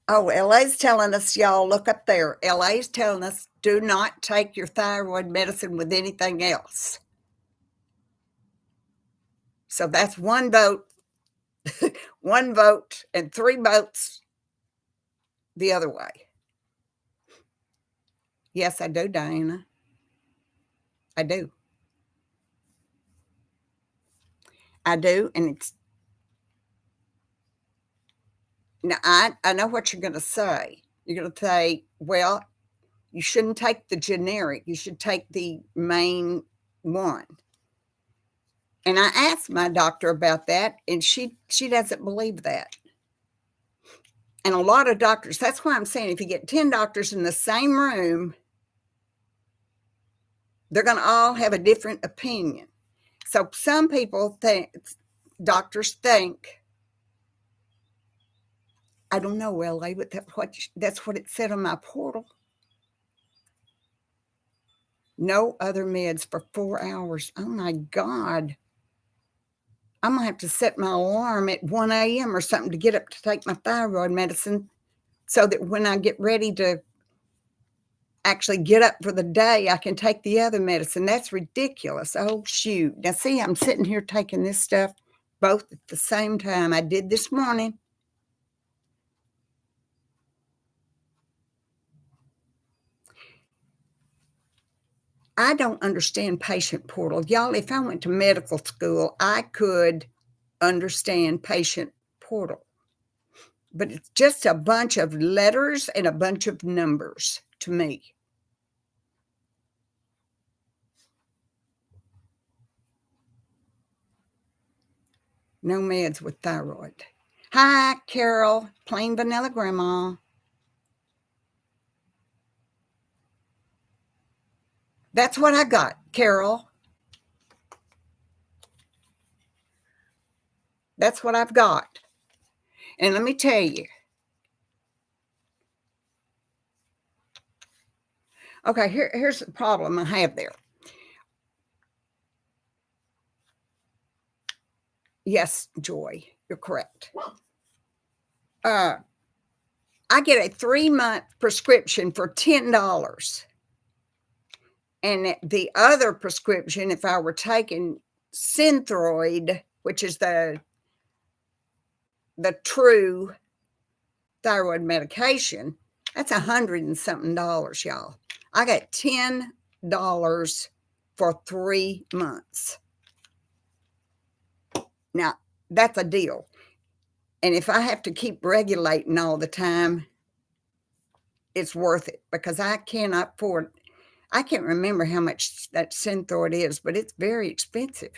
S1: Oh, LA's telling us, y'all, look up there. LA's telling us, do not take your thyroid medicine with anything else. So that's one vote, and 3 votes the other way. Yes, I do, Diana. I do. I do, and it's now I know what you're gonna say. You're gonna say, "Well, you shouldn't take the generic, you should take the main one." And I asked my doctor about that, and she doesn't believe that. And a lot of doctors, that's why I'm saying if you get 10 doctors in the same room, they're gonna all have a different opinion. So some people think doctors think, I don't know, LA, but that's what it said on my portal. No other meds for 4 hours. Oh my God. I'm gonna have to set my alarm at 1 AM or something to get up to take my thyroid medicine so that when I get ready to actually get up for the day, I can take the other medicine. That's ridiculous. Oh, shoot. Now, see, I'm sitting here taking this stuff both at the same time. I did this morning. I don't understand patient portal. Y'all, if I went to medical school, I could understand patient portal. But it's just a bunch of letters and a bunch of numbers to me. No meds with thyroid. Hi, Carol, plain vanilla grandma. That's what I got, Carol. That's what I've got. And let me tell you. Okay, here's the problem I have there. Yes, Joy, you're correct. I get a 3-month prescription for $10. And the other prescription, if I were taking Synthroid, which is the true thyroid medication, that's $100 and something, y'all. I got $10 for 3 months. Now, that's a deal. And if I have to keep regulating all the time, it's worth it because I cannot afford. I can't remember how much that Synthroid is, but it's very expensive.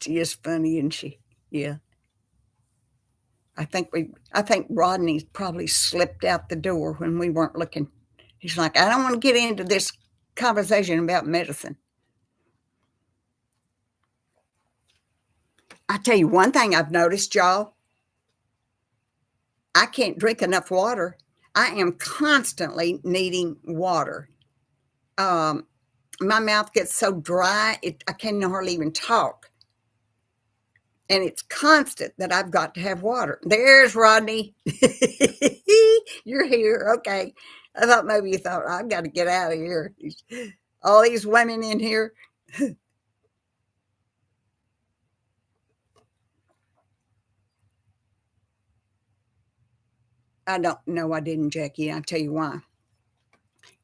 S1: She is funny, isn't she? Yeah. I think Rodney probably slipped out the door when we weren't looking. He's like, I don't want to get into this conversation about medicine. I tell you one thing I've noticed, y'all. I can't drink enough water. I am constantly needing water. My mouth gets so dry, I can hardly even talk. And it's constant that I've got to have water. There's Rodney. You're here. Okay. I thought maybe you thought, I've got to get out of here. All these women in here. I don't know. I didn't, Jackie. I'll tell you why.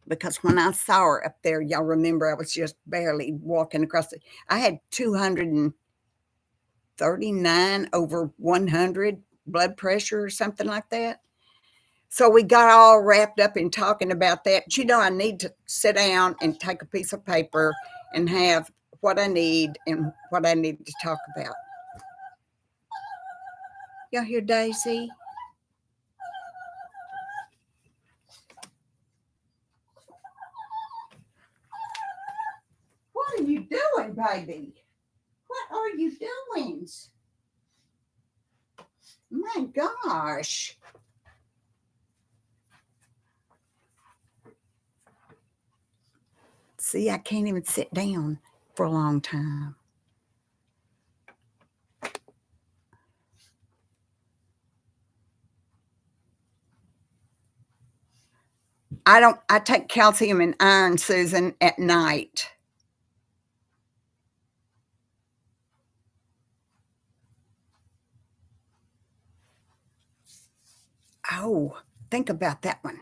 S1: Because when I saw her up there, y'all remember I was just barely walking across I had 239 over 100 blood pressure or something like that. So we got all wrapped up in talking about that. But I need to sit down and take a piece of paper and have what I need and what I need to talk about. Y'all hear Daisy? What are you doing, baby? What are you doing? My gosh. See, I can't even sit down for a long time. I take calcium and iron, Susan, at night. Oh, think about that one.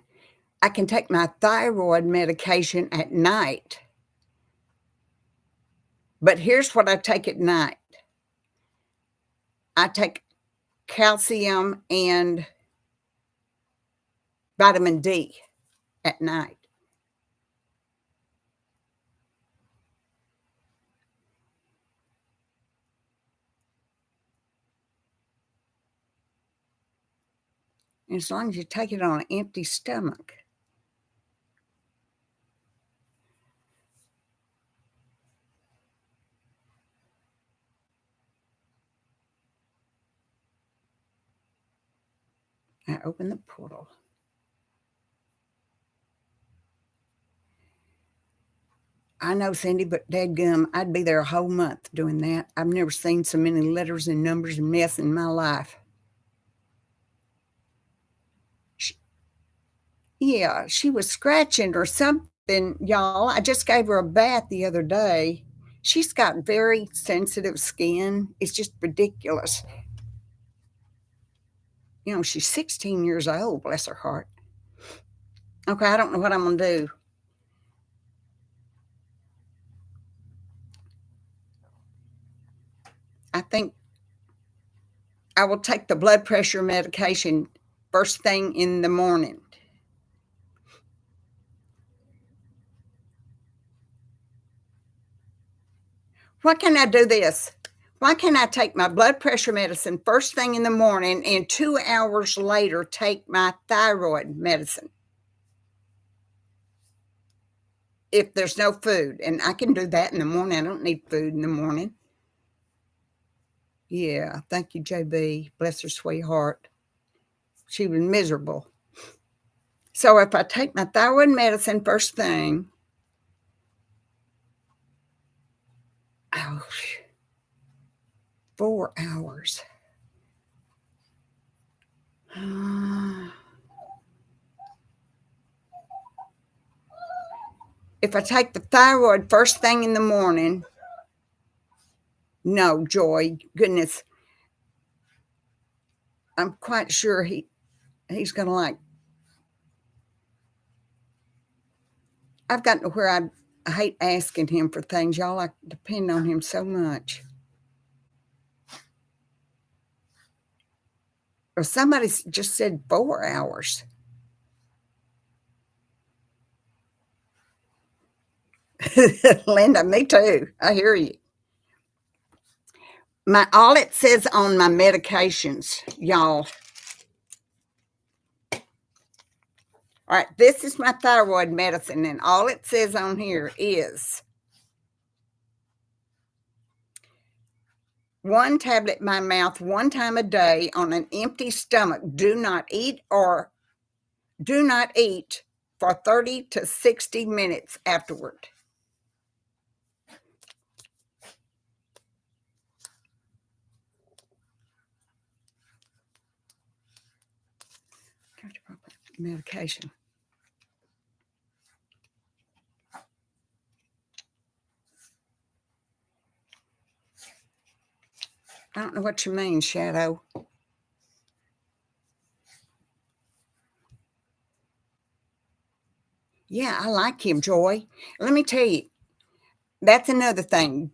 S1: I can take my thyroid medication at night. But here's what I take at night. I take calcium and vitamin D at night. As long as you take it on an empty stomach. I open the portal. I know, Cindy, but dadgum, I'd be there a whole month doing that. I've never seen so many letters and numbers and mess in my life. Yeah, she was scratching or something, y'all. I just gave her a bath the other day. She's got very sensitive skin. It's just ridiculous. You know, she's 16 years old, bless her heart. Okay, I don't know what I'm going to do. I think I will take the blood pressure medication first thing in the morning. Why can't I do this? Why can't I take my blood pressure medicine first thing in the morning and 2 hours later take my thyroid medicine? If there's no food, and I can do that in the morning. I don't need food in the morning. Yeah, thank you, JB. Bless her sweetheart. She was miserable. So if I take my thyroid medicine first thing, oh, 4 hours. If I take the thyroid first thing in the morning, no, Joy, goodness, I'm quite sure he's going to like. I've gotten to where I hate asking him for things, y'all. I depend on him so much. Or somebody just said 4 hours. Linda, me too. I hear you. All it says on my medications, y'all. All right, this is my thyroid medicine, and all it says on here is 1 tablet in my mouth 1 time a day on an empty stomach. Do not eat for 30 to 60 minutes afterward. Medication. I don't know what you mean, Shadow. Yeah, I like him, Joy. Let me tell you, that's another thing.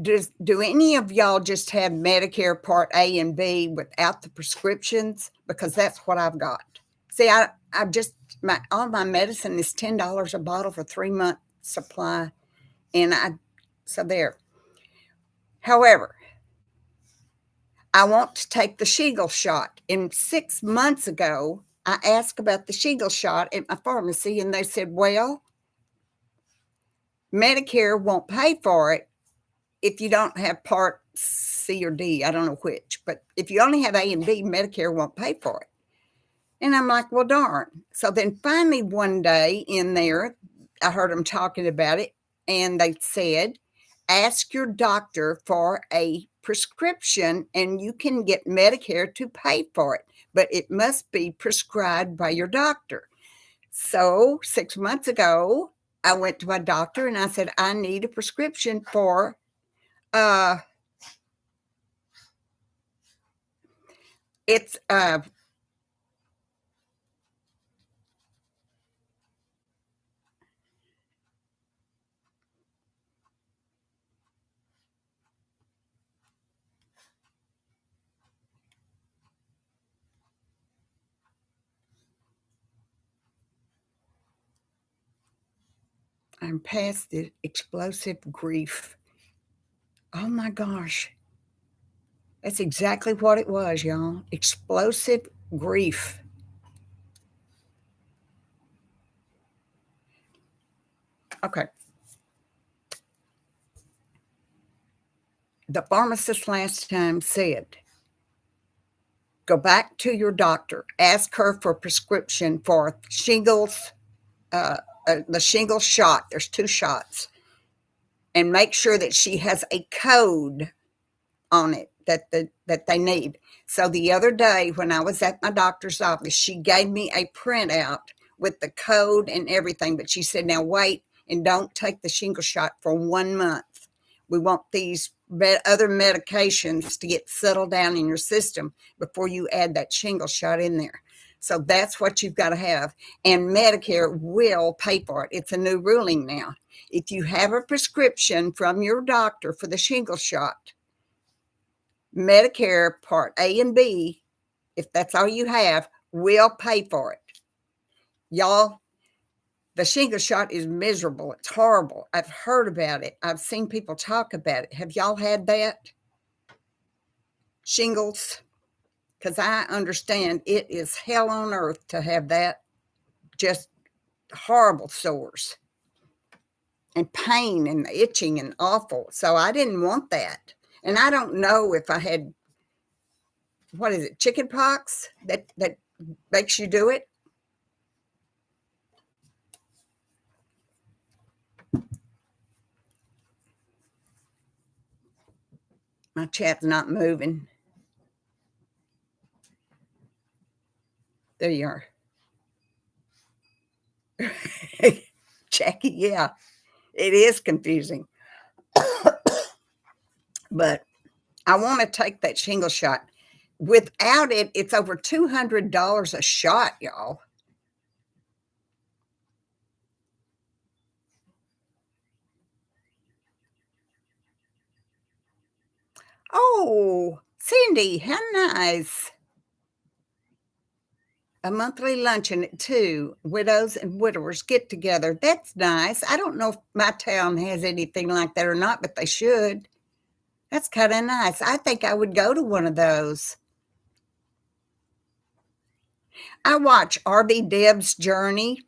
S1: Do any of y'all just have Medicare Part A and B without the prescriptions? Because that's what I've got. See, I just all my medicine is $10 a bottle for 3-month supply, and so there. However, I want to take the Shigel shot. And 6 months ago, I asked about the Shigel shot at my pharmacy, and they said, well, Medicare won't pay for it if you don't have Part C or D. I don't know which, but if you only have A and B, Medicare won't pay for it. And I'm like, well, darn. So then finally one day in there, I heard them talking about it, and they said, ask your doctor for a prescription and you can get Medicare to pay for it, but it must be prescribed by your doctor. So 6 months ago, I went to my doctor and I said, "I need a prescription for, uh" it's, I'm past the explosive grief. Oh my gosh. That's exactly what it was, y'all. Explosive grief. Okay. The pharmacist last time said, "Go back to your doctor, ask her for a prescription for shingles, uh, the shingles shot. There's 2 shots, and make sure that she has a code on it that they need." So the other day when I was at my doctor's office, she gave me a printout with the code and everything, but she said, "Now wait and don't take the shingle shot for 1 month. We want these other medications to get settled down in your system before you add that shingle shot in there." So that's what you've got to have, and Medicare will pay for it. It's a new ruling now. If you have a prescription from your doctor for the shingle shot, Medicare Part A and B, if that's all you have, will pay for it. Y'all, the shingle shot is miserable. It's horrible. I've heard about it. I've seen people talk about it. Have y'all had that? Shingles? Because I understand it is hell on earth to have that. Just horrible sores and pain and itching and awful. So I didn't want that. And I don't know if I had, what is it, chicken pox that makes you do it? My chat's not moving. There you are. Jackie, yeah, it is confusing. But I want to take that shingle shot. Without it, it's over $200 a shot, y'all. Oh, Cindy, how nice. A monthly luncheon at 2, widows and widowers get together. That's nice. I don't know if my town has anything like that or not, but they should. That's kind of nice. I think I would go to one of those. I watch RV Deb's Journey.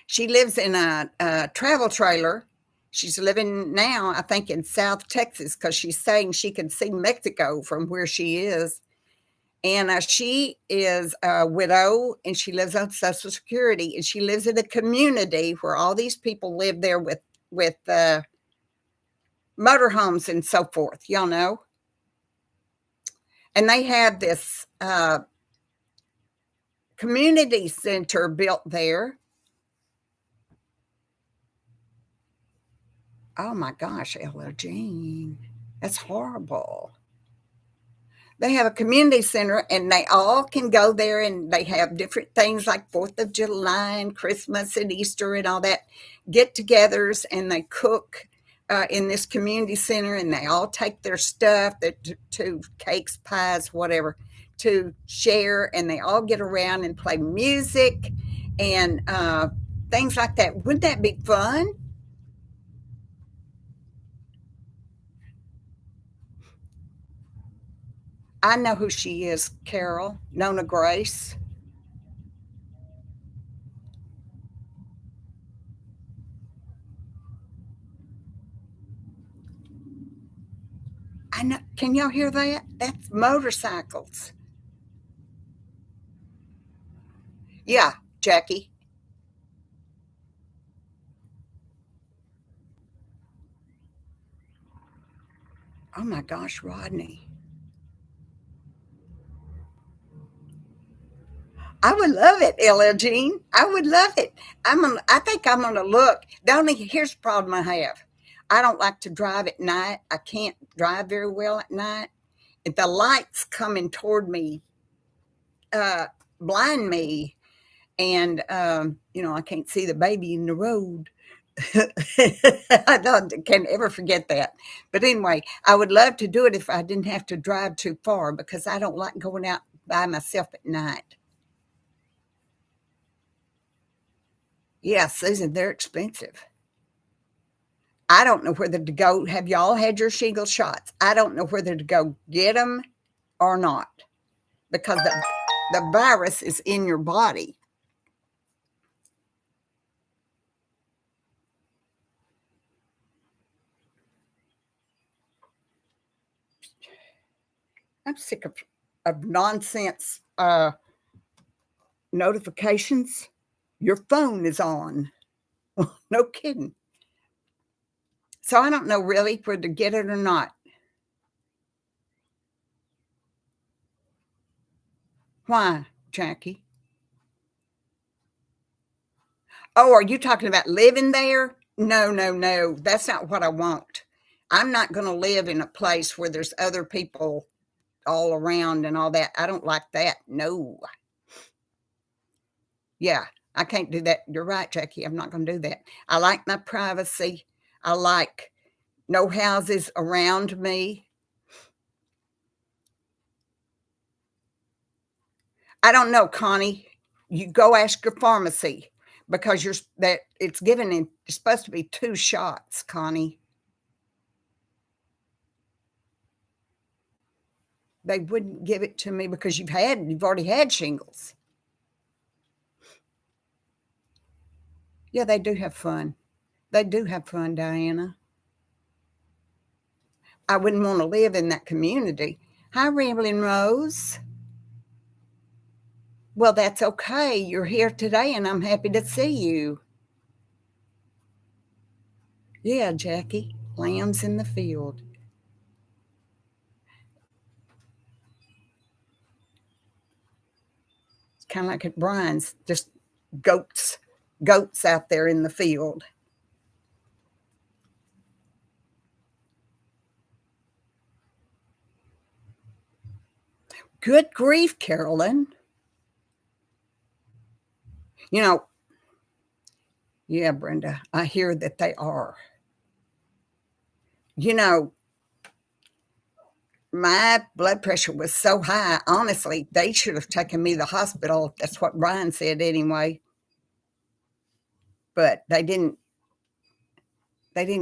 S1: She lives in a travel trailer. She's living now, I think, in South Texas because she's saying she can see Mexico from where she is. And she is a widow and she lives on Social Security, and she lives in a community where all these people live there with motorhomes and so forth, y'all know. And they have this community center built there. Oh my gosh, Ella Jean, that's horrible. They have a community center and they all can go there, and they have different things like 4th of July and Christmas and Easter and all that get togethers, and they cook in this community center, and they all take their stuff to cakes, pies, whatever, to share, and they all get around and play music and things like that. Wouldn't that be fun? I know who she is, Carol, Nona Grace. I know. Can y'all hear that? That's motorcycles. Yeah, Jackie. Oh my gosh, Rodney. I would love it, Ella Jean. I would love it. I think I'm gonna look. Here's the problem I have. I don't like to drive at night. I can't drive very well at night. If the lights coming toward me uh, blind me, and I can't see the baby in the road. I can't ever forget that. But anyway, I would love to do it if I didn't have to drive too far because I don't like going out by myself at night. Yeah, Susan, they're expensive. I don't know whether to go. Have y'all had your shingle shots? I don't know whether to go get them or not because the virus is in your body. I'm sick of nonsense notifications. Your phone is on. No kidding. So I don't know really whether to get it or not. Why, Jackie? Oh, are you talking about living there? No, no, no. That's not what I want. I'm not going to live in a place where there's other people all around and all that. I don't like that. No. Yeah, I can't do that. You're right, Jackie. I'm not going to do that. I like my privacy. I like no houses around me. I don't know, Connie. You go ask your pharmacy because it's supposed to be 2 shots, Connie. They wouldn't give it to me because you've already had shingles. Yeah, they do have fun. They do have fun, Diana. I wouldn't want to live in that community. Hi, Rambling Rose. Well, that's okay. You're here today and I'm happy to see you. Yeah, Jackie. Lambs in the field. It's kind of like at Brian's, just goats, goats out there in the field. Good grief, Carolyn. You know, yeah, Brenda, I hear that they are. You know, my blood pressure was so high, honestly, they should have taken me to the hospital. That's what Brian said anyway. But they didn't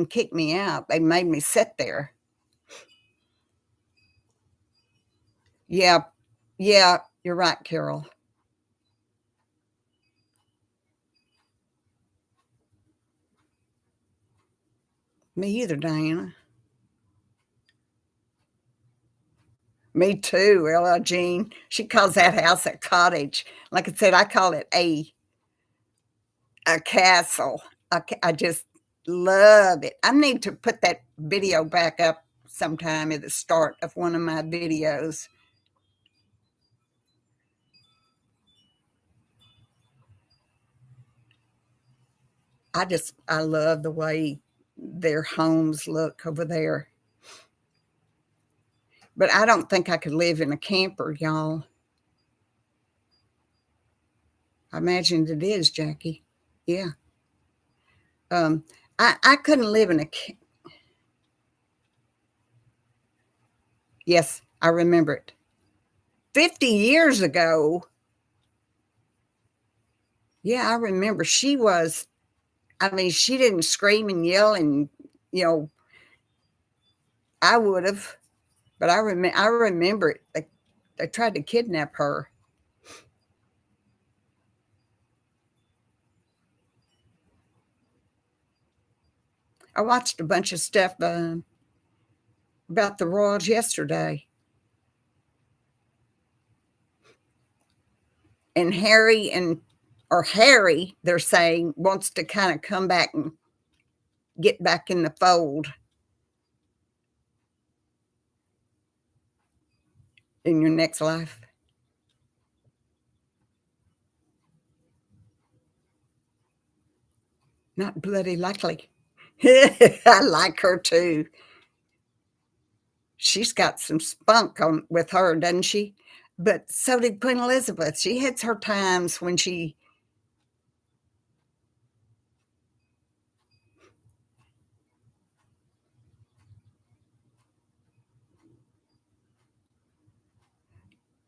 S1: kick me out. They made me sit there. Yeah. Yeah, you're right, Carol. Me either, Diana. Me too, Ella Jean. She calls that house a cottage. Like I said, I call it a castle. I just love it. I need to put that video back up sometime at the start of one of my videos. I love the way their homes look over there. But I don't think I could live in a camper, y'all. I imagine it is, Jackie. Yeah. Um, I couldn't live in a. Yes, I remember it. 50 years ago. Yeah, I remember. I mean, she didn't scream and yell, and you know, I would have, but I remember it. They tried to kidnap her. I watched a bunch of stuff about the Royals yesterday, and Harry, they're saying wants to kind of come back and get back in the fold in your next life. Not bloody likely. I like her too. She's got some spunk on with her, doesn't she? But so did Queen Elizabeth. She had her times when she.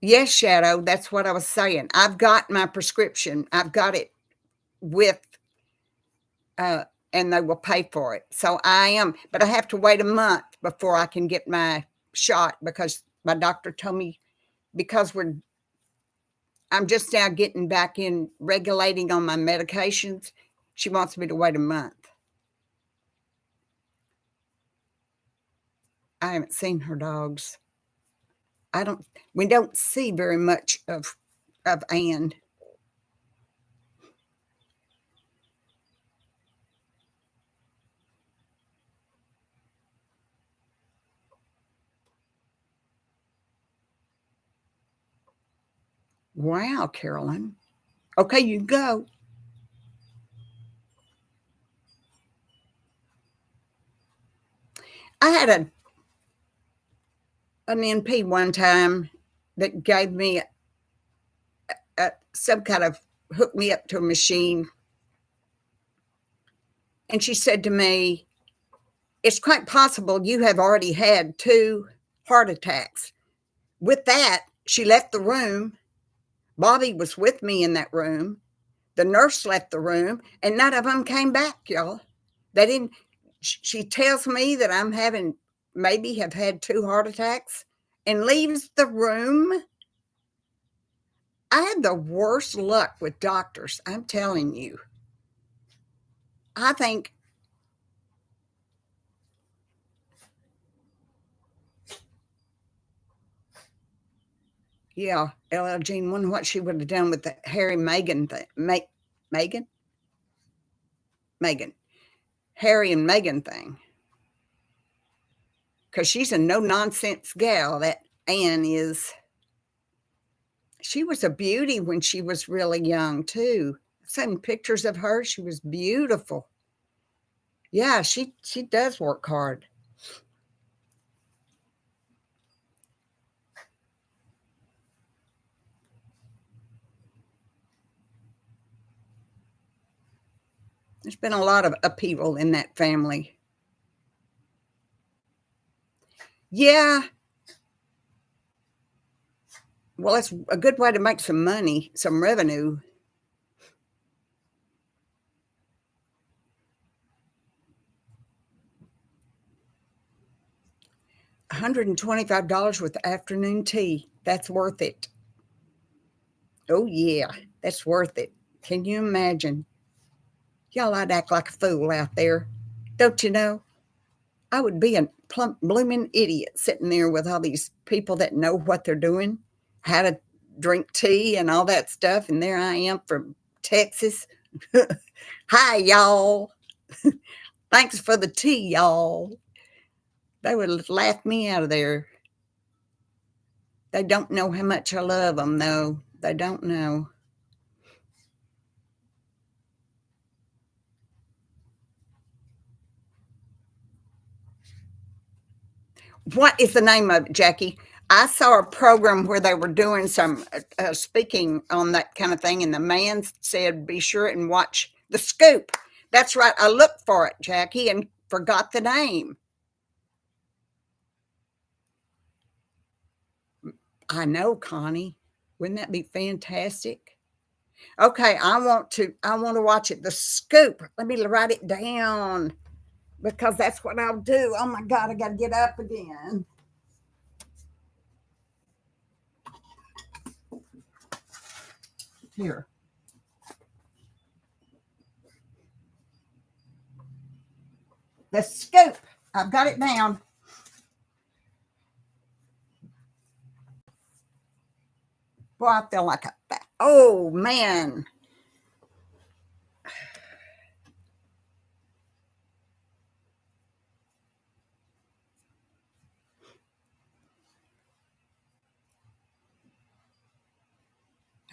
S1: Yes, Shadow, that's what I was saying. I've got my prescription. I've got it with, uh, and they will pay for it. So I am, but I have to wait a month before I can get my shot because my doctor told me because I'm just now getting back in regulating on my medications. She wants me to wait a month. I haven't seen her dogs. We don't see very much of Anne. Wow, Carolyn. Okay, you go. I had an NP one time that gave me some kind of hooked me up to a machine. And she said to me, it's quite possible you have already had 2 heart attacks. With that, she left the room. Bobby was with me in that room. The nurse left the room, and none of them came back, y'all. They didn't. She tells me that I'm having, maybe have had 2 heart attacks and leaves the room. I had the worst luck with doctors, I'm telling you. I think, yeah, LL Jean, wonder what she would have done with the Harry Meghan thing. Meghan? Meghan. Harry and Meghan thing. Because she's a no nonsense gal, that Anne is. She was a beauty when she was really young, too. I've seen pictures of her. She was beautiful. Yeah, she does work hard. There's been a lot of upheaval in that family. Yeah. Well, it's a good way to make some money, some revenue. $125 with afternoon tea. That's worth it. Oh, yeah, that's worth it. Can you imagine? Y'all, I'd act like a fool out there. Don't you know? I would be a plump, blooming idiot sitting there with all these people that know what they're doing, how to drink tea and all that stuff. And there I am from Texas. Hi, y'all. Thanks for the tea, y'all. They would laugh me out of there. They don't know how much I love them, though. They don't know. What is the name of it, Jackie? I saw a program where they were doing some speaking on that kind of thing, and the man said, be sure and watch The Scoop. That's right. I looked for it, Jackie, and forgot the name. I know, Connie. Wouldn't that be fantastic? Okay, I want to watch it. The Scoop. Let me write it down because that's what I'll do. Oh my God, I got to get up again. Here. The Scoop. I've got it down. Boy, I feel like a fat. Oh man.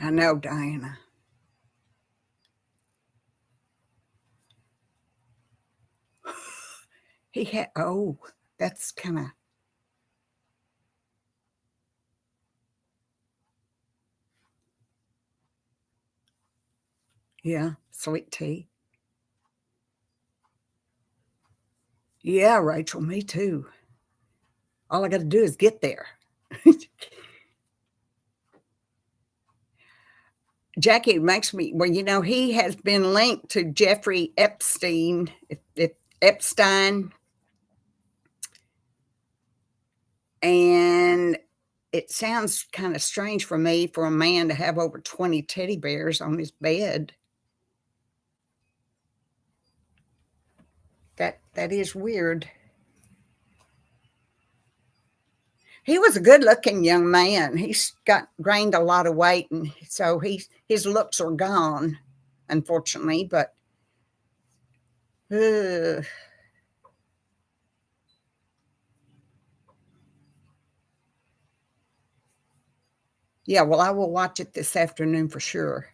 S1: I know, Diana. He had, oh, that's kind of, yeah, sweet tea. Yeah, Rachel, me too. All I got to do is get there. Jackie makes me, well, he has been linked to Jeffrey Epstein, if Epstein, and it sounds kind of strange for me for a man to have over 20 teddy bears on his bed. That is weird. He was a good-looking young man. He's gained a lot of weight, and so his looks are gone, unfortunately. But uh, yeah, well, I will watch it this afternoon for sure.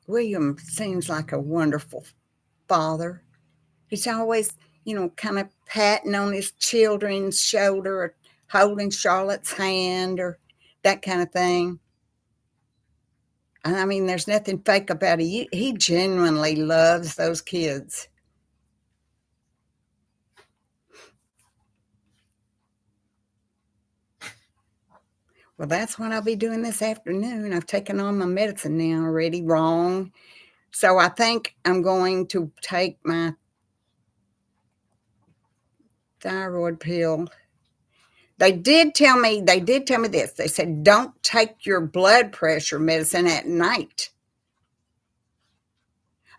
S1: William seems like a wonderful father. He's always, kind of patting on his children's shoulder or holding Charlotte's hand or that kind of thing. And I mean, there's nothing fake about it. He genuinely loves those kids. Well, that's what I'll be doing this afternoon. I've taken all my medicine now already, wrong. So I think I'm going to take my thyroid pill. They did tell me this. They said, don't take your blood pressure medicine at night.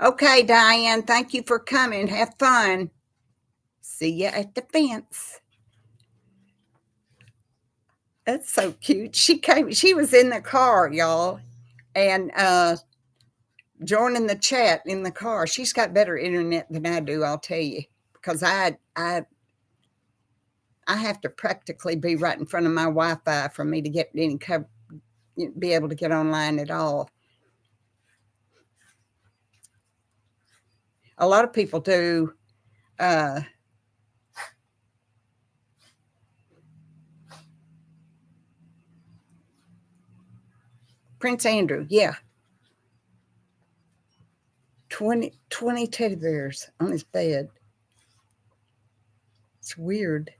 S1: Okay, Diane, thank you for coming. Have fun. See you at the fence. That's so cute. She was in the car, y'all, and joining the chat in the car. She's got better internet than I do, I'll tell you, because I have to practically be right in front of my Wi-Fi for me to get any cover, be able to get online at all. A lot of people do. Prince Andrew, yeah, 20 teddy bears on his bed. It's weird.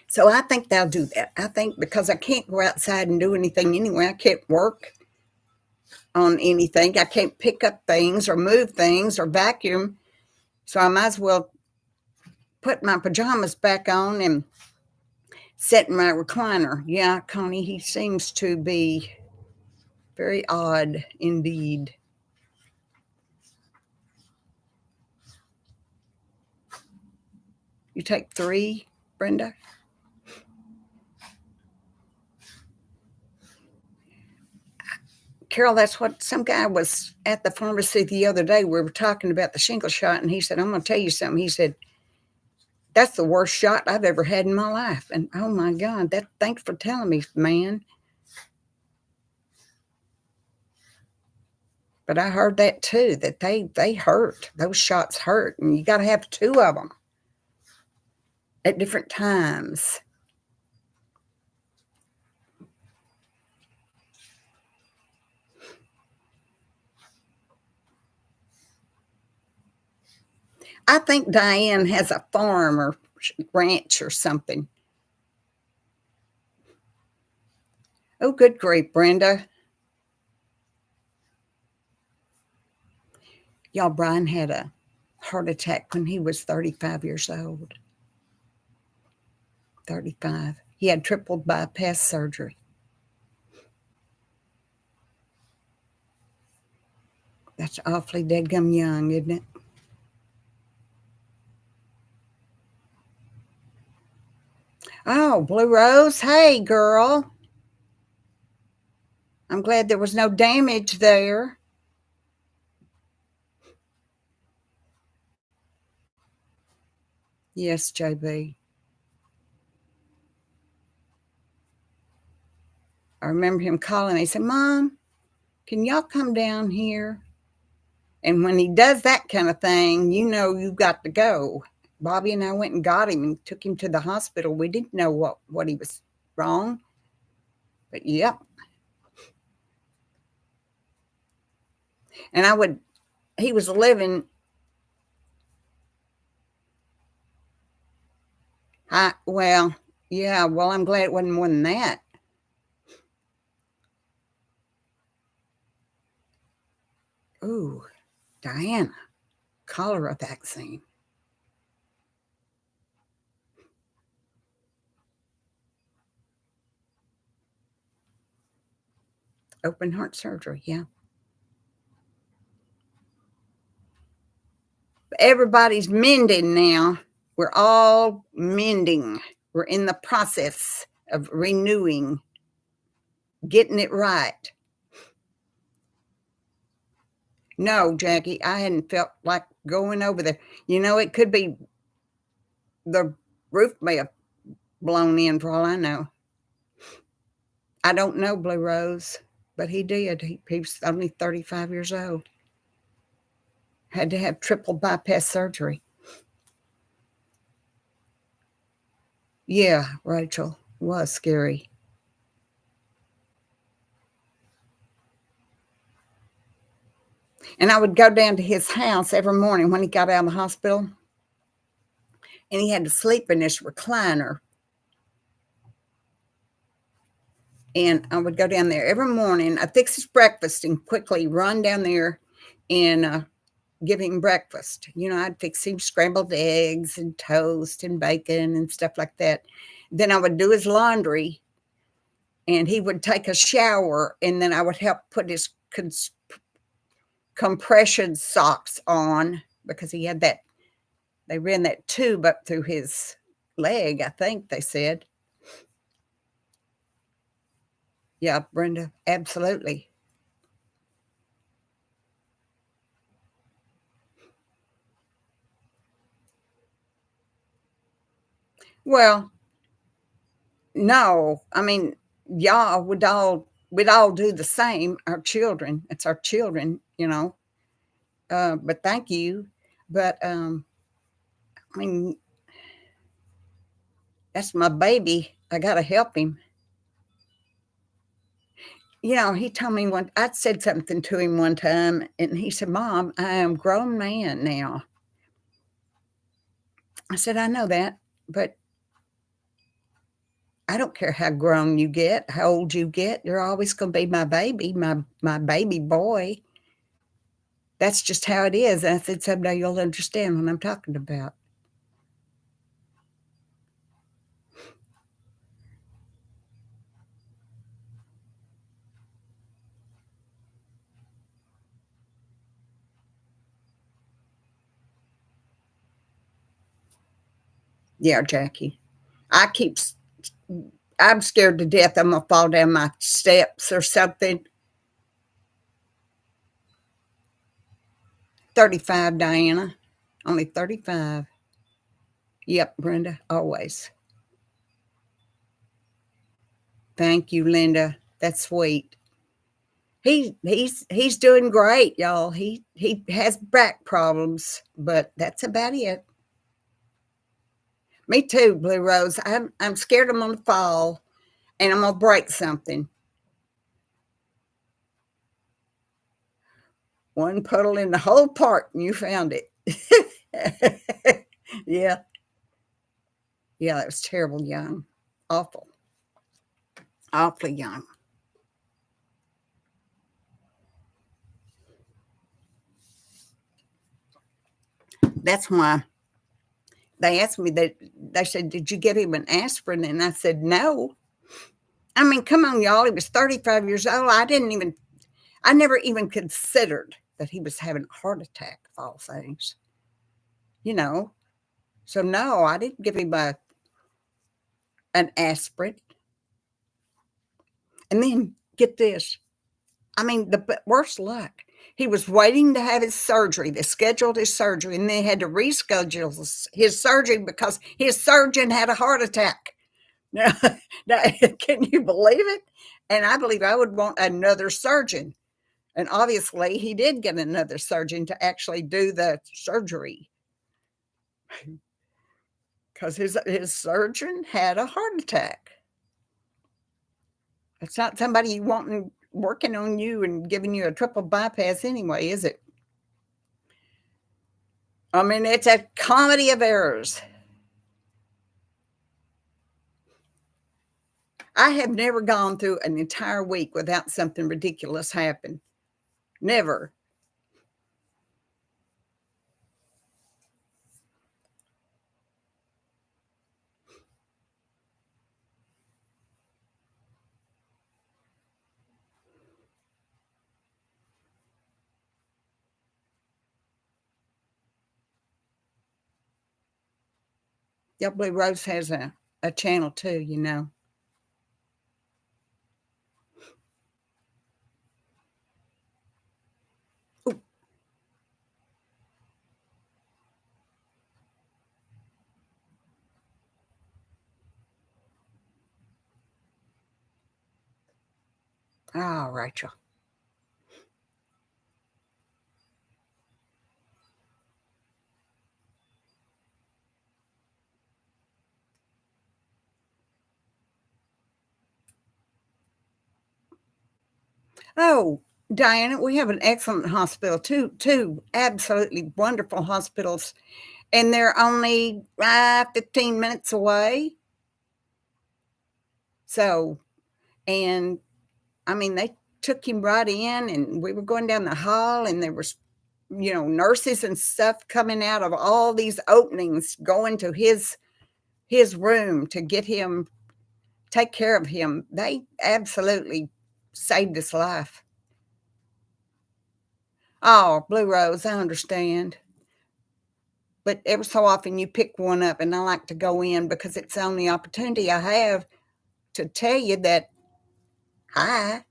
S1: So I think they'll do that. I think because I can't go outside and do anything anyway, I can't work on anything. I can't pick up things or move things or vacuum. So I might as well put my pajamas back on and sit in my recliner. Yeah, Connie, he seems to be very odd indeed. You take 3, Brenda? Carol, that's what some guy was at the pharmacy the other day. We were talking about the shingle shot, and he said, I'm going to tell you something. He said, that's the worst shot I've ever had in my life. And oh my God, thanks for telling me, man. But I heard that too, that they hurt. Those shots hurt, and you got to have 2 of them at different times. I think Diane has a farm or ranch or something. Oh, good grief, Brenda. Y'all, Brian had a heart attack when he was 35 years old. 35. He had triple bypass surgery. That's awfully deadgum young, isn't it? Oh, Blue Rose. Hey, girl. I'm glad there was no damage there. Yes, JB. I remember him calling me. He said, Mom, can y'all come down here? And when he does that kind of thing, you know you've got to go. Bobby and I went and got him and took him to the hospital. We didn't know what he was wrong. But yep. And he was living, well, yeah, well, I'm glad it wasn't more than that. Ooh, Diana, cholera vaccine. Open heart surgery, yeah. Everybody's mending now. We're all mending. We're in the process of renewing, getting it right. No, Jackie, I hadn't felt like going over there. You know, it could be the roof may have blown in for all I know. I don't know, Blue Rose, but he did. He was only 35 years old. Had to have triple bypass surgery. Yeah, Rachel, was scary. And I would go down to his house every morning when he got out of the hospital, and he had to sleep in this recliner. And I would go down there every morning. I'd fix his breakfast and quickly run down there and give him breakfast. You know, I'd fix him scrambled eggs and toast and bacon and stuff like that. Then I would do his laundry, and he would take a shower, and then I would help put his compression socks on because he had that, they ran that tube up through his leg, I think they said. Yeah, Brenda, absolutely. Well, no, I mean, y'all we'd all do the same. Our children, it's our children, you know. But thank you. But I mean, that's my baby. I got to help him. You know, he told me I said something to him one time, and he said, Mom, I am a grown man now. I said, I know that, but I don't care how grown you get, how old you get. You're always going to be my baby, my baby boy. That's just how it is. And I said, someday you'll understand what I'm talking about. Yeah, Jackie. I keep, I'm scared to death I'm going to fall down my steps or something. 35, Diana. Only 35. Yep, Brenda, always. Thank you, Linda. That's sweet. He's doing great, y'all. He has back problems, but that's about it. Me too, Blue Rose. I'm scared I'm gonna fall and I'm gonna break something. One puddle in the whole park and you found it. Yeah. Yeah, that was terrible young. Awful. Awfully young. That's why they asked me that they said, did you give him an aspirin? And I said, no. I mean, come on, y'all. He was 35 years old. I never even considered that he was having a heart attack of all things, you know. So no, I didn't give him a an aspirin, and then get this. I mean, the worst luck. He was waiting to have his surgery. They scheduled his surgery, and they had to reschedule his surgery because his surgeon had a heart attack. Now, now, can you believe it? And I believe I would want another surgeon. And obviously, he did get another surgeon to actually do the surgery because his surgeon had a heart attack. It's not somebody wanting working on you and giving you a triple bypass anyway, is it? I mean, it's a comedy of errors. I have never gone through an entire week without something ridiculous happen. Never. Yeah, Blue Rose has a channel too, you know. Ooh. Oh, Rachel. Oh, Diana, we have an excellent hospital, two absolutely wonderful hospitals, and they're only 15 minutes away. So, and I mean, they took him right in, and we were going down the hall, and there was, nurses and stuff coming out of all these openings, going to his room to get him, take care of him. They absolutely saved his life. Oh, Blue Rose, I understand. But every so often you pick one up, and I like to go in because it's the only opportunity I have to tell you that hi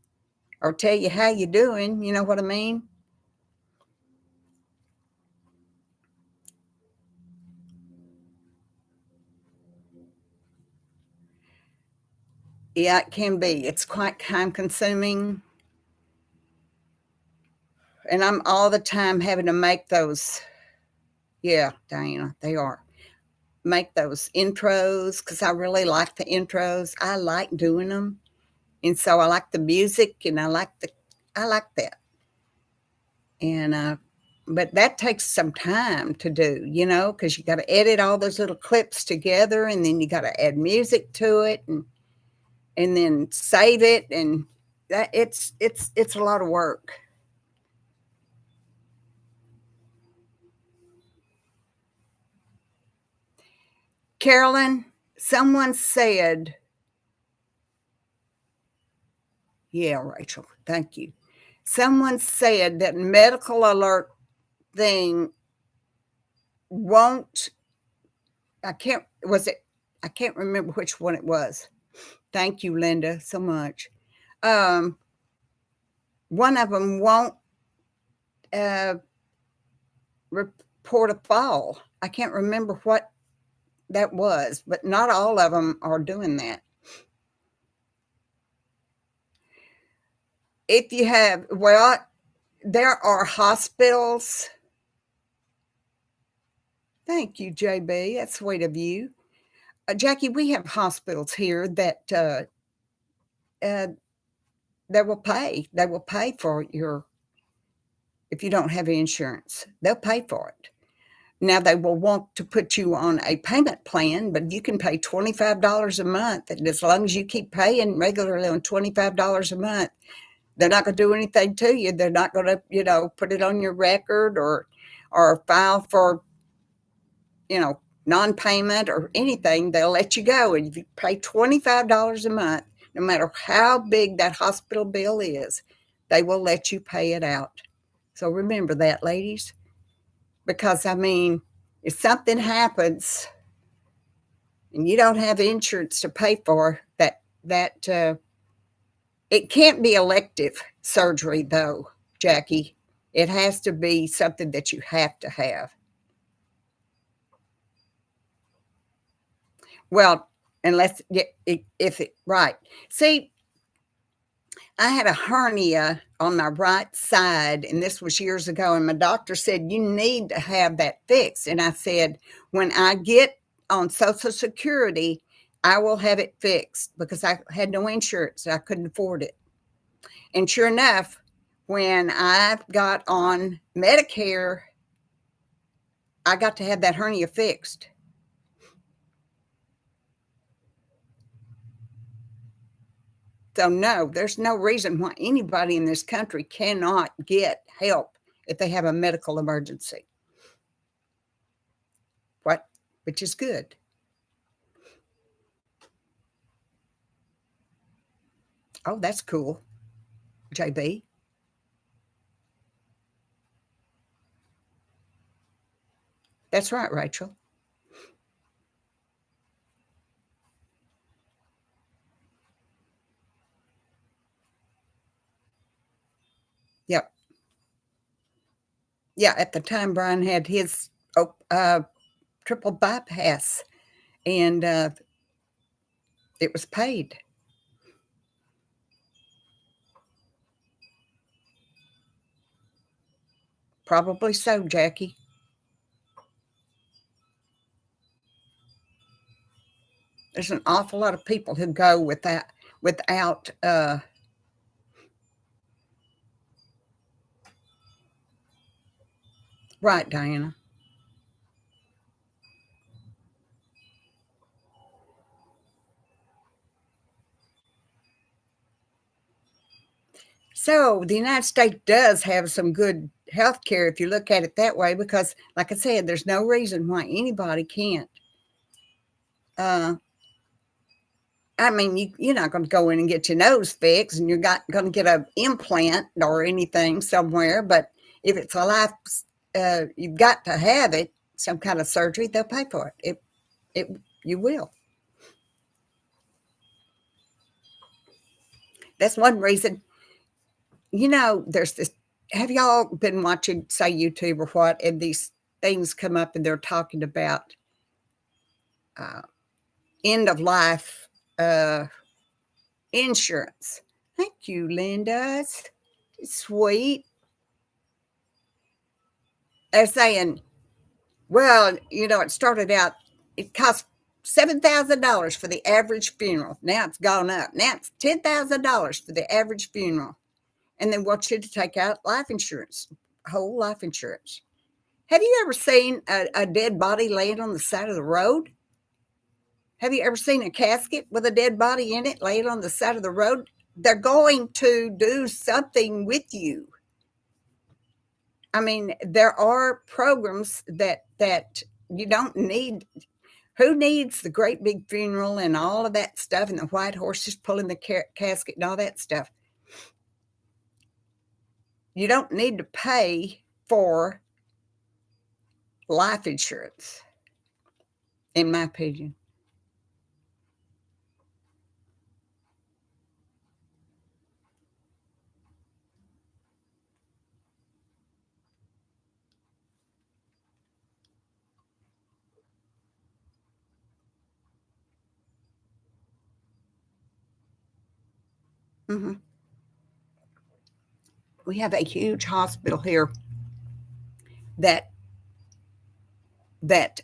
S1: or tell you how you doing. You know what I mean? Yeah, it can be. It's quite time consuming. And I'm all the time having to make those. Yeah, Diana, they are. Make those intros because I really like the intros. I like doing them. And so I like the music and I like that. And but that takes some time to do, because you got to edit all those little clips together, and then you got to add music to it, and then save it, and that it's a lot of work. Carolyn, someone said, yeah, Rachel, thank you. Someone said that medical alert thing won't, I can't remember which one it was. Thank you, Linda, so much. Um, one of them won't uh, report a fall. I can't remember what that was, but not all of them are doing that. If you have, well, there are hospitals. Thank you, JB. That's sweet of you. Jackie, we have hospitals here uh, that will pay. They will pay for if you don't have insurance, they'll pay for it. Now, they will want to put you on a payment plan, but you can pay $25 a month. And as long as you keep paying regularly on $25 a month, they're not going to do anything to you. They're not going to, put it on your record or file for, non-payment or anything. They'll let you go. And if you pay $25 a month, no matter how big that hospital bill is, they will let you pay it out. So remember that, ladies, because I mean, if something happens, and you don't have insurance to pay for that, it can't be elective surgery though, Jackie. It has to be something that you have to have. Well, unless if it right. See, I had a hernia on my right side, and this was years ago, and my doctor said, "You need to have that fixed." And I said, "When I get on Social Security, I will have it fixed," because I had no insurance. I couldn't afford it. And sure enough, when I got on Medicare, I got to have that hernia fixed. So, no, there's no reason why anybody in this country cannot get help if they have a medical emergency. What? Which is good. Oh, that's cool, JB. That's right, Rachel. Yep. Yeah, at the time, Brian had his triple bypass, and it was paid. Probably so, Jackie. There's an awful lot of people who go without right, Diana. So the United States does have some good health care if you look at it that way, because, like I said, there's no reason why anybody can't. I mean, you're not going to go in and get your nose fixed, and you're not going to get an implant or anything somewhere. But if it's a life, you've got to have it, some kind of surgery, they'll pay for it. You will. That's one reason. There's this. Have y'all been watching, say, YouTube or what, and these things come up and they're talking about uh, end of life insurance? Thank you, Linda. It's sweet. They're saying, well, it started out, it cost $7,000 for the average funeral. Now it's gone up. Now it's $10,000 for the average funeral. And they want you to take out life insurance, whole life insurance. Have you ever seen a dead body laying on the side of the road? Have you ever seen a casket with a dead body in it laying on the side of the road? They're going to do something with you. I mean, there are programs that you don't need. Who needs the great big funeral and all of that stuff, and the white horses pulling the casket and all that stuff? You don't need to pay for life insurance, in my opinion. Mhm. We have a huge hospital here that that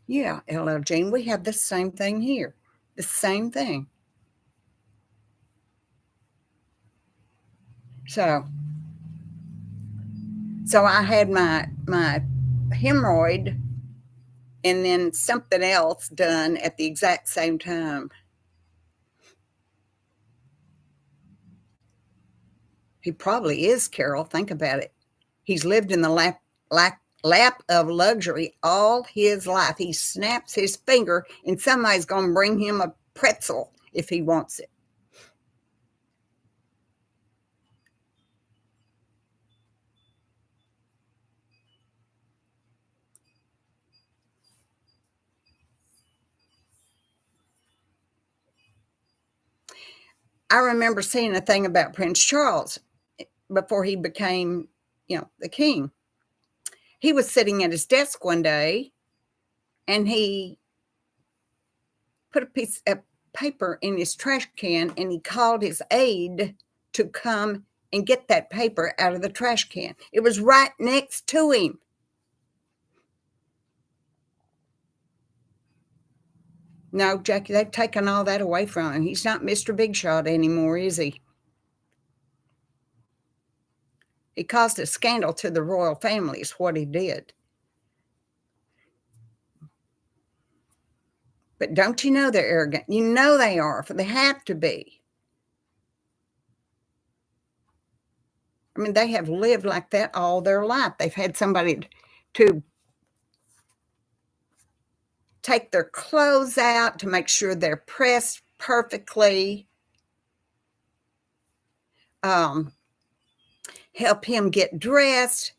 S1: yeah, LL Jean, we have the same thing here. The same thing. So I had my hemorrhoid and then something else done at the exact same time. He probably is, Carol. Think about it. He's lived in the lap of luxury all his life. He snaps his finger and somebody's going to bring him a pretzel if he wants it. I remember seeing a thing about Prince Charles before he became, the king. He was sitting at his desk one day and he put a piece of paper in his trash can and he called his aide to come and get that paper out of the trash can. It was right next to him. No, Jackie, they've taken all that away from him. He's not Mr. Big Shot anymore, is he? He caused a scandal to the royal family is what he did. But don't you know they're arrogant? You know they are, for they have to be. I mean, they have lived like that all their life. They've had somebody to take their clothes out to make sure they're pressed perfectly, help him get dressed.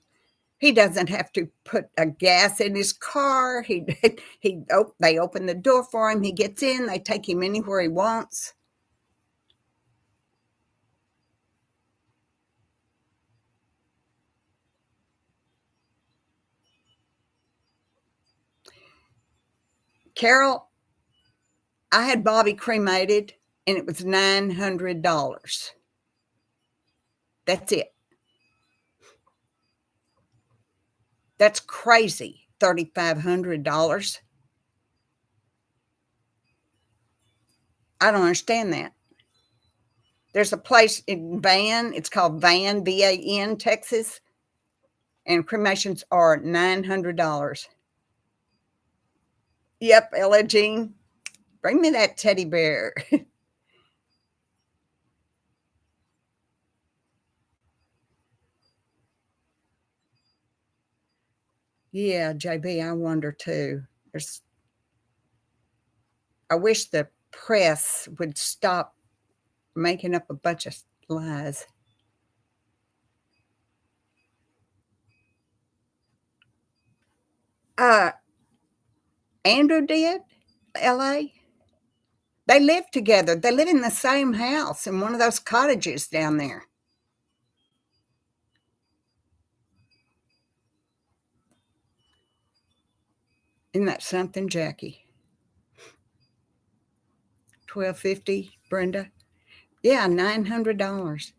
S1: He doesn't have to put a gas in his car. They open the door for him. He gets in. They take him anywhere he wants. Carol, I had Bobby cremated, and it was $900. That's it. That's crazy. $3,500. I don't understand that. There's a place in Van. It's called Van, VAN, Texas, and cremations are $900. Yep, Ella Jean, bring me that teddy bear. Yeah, JB, I wonder too. I wish the press would stop making up a bunch of lies. Andrew did, LA. They live together. They live in the same house in one of those cottages down there. Isn't that something, Jackie? 1250, Brenda. Yeah, $900.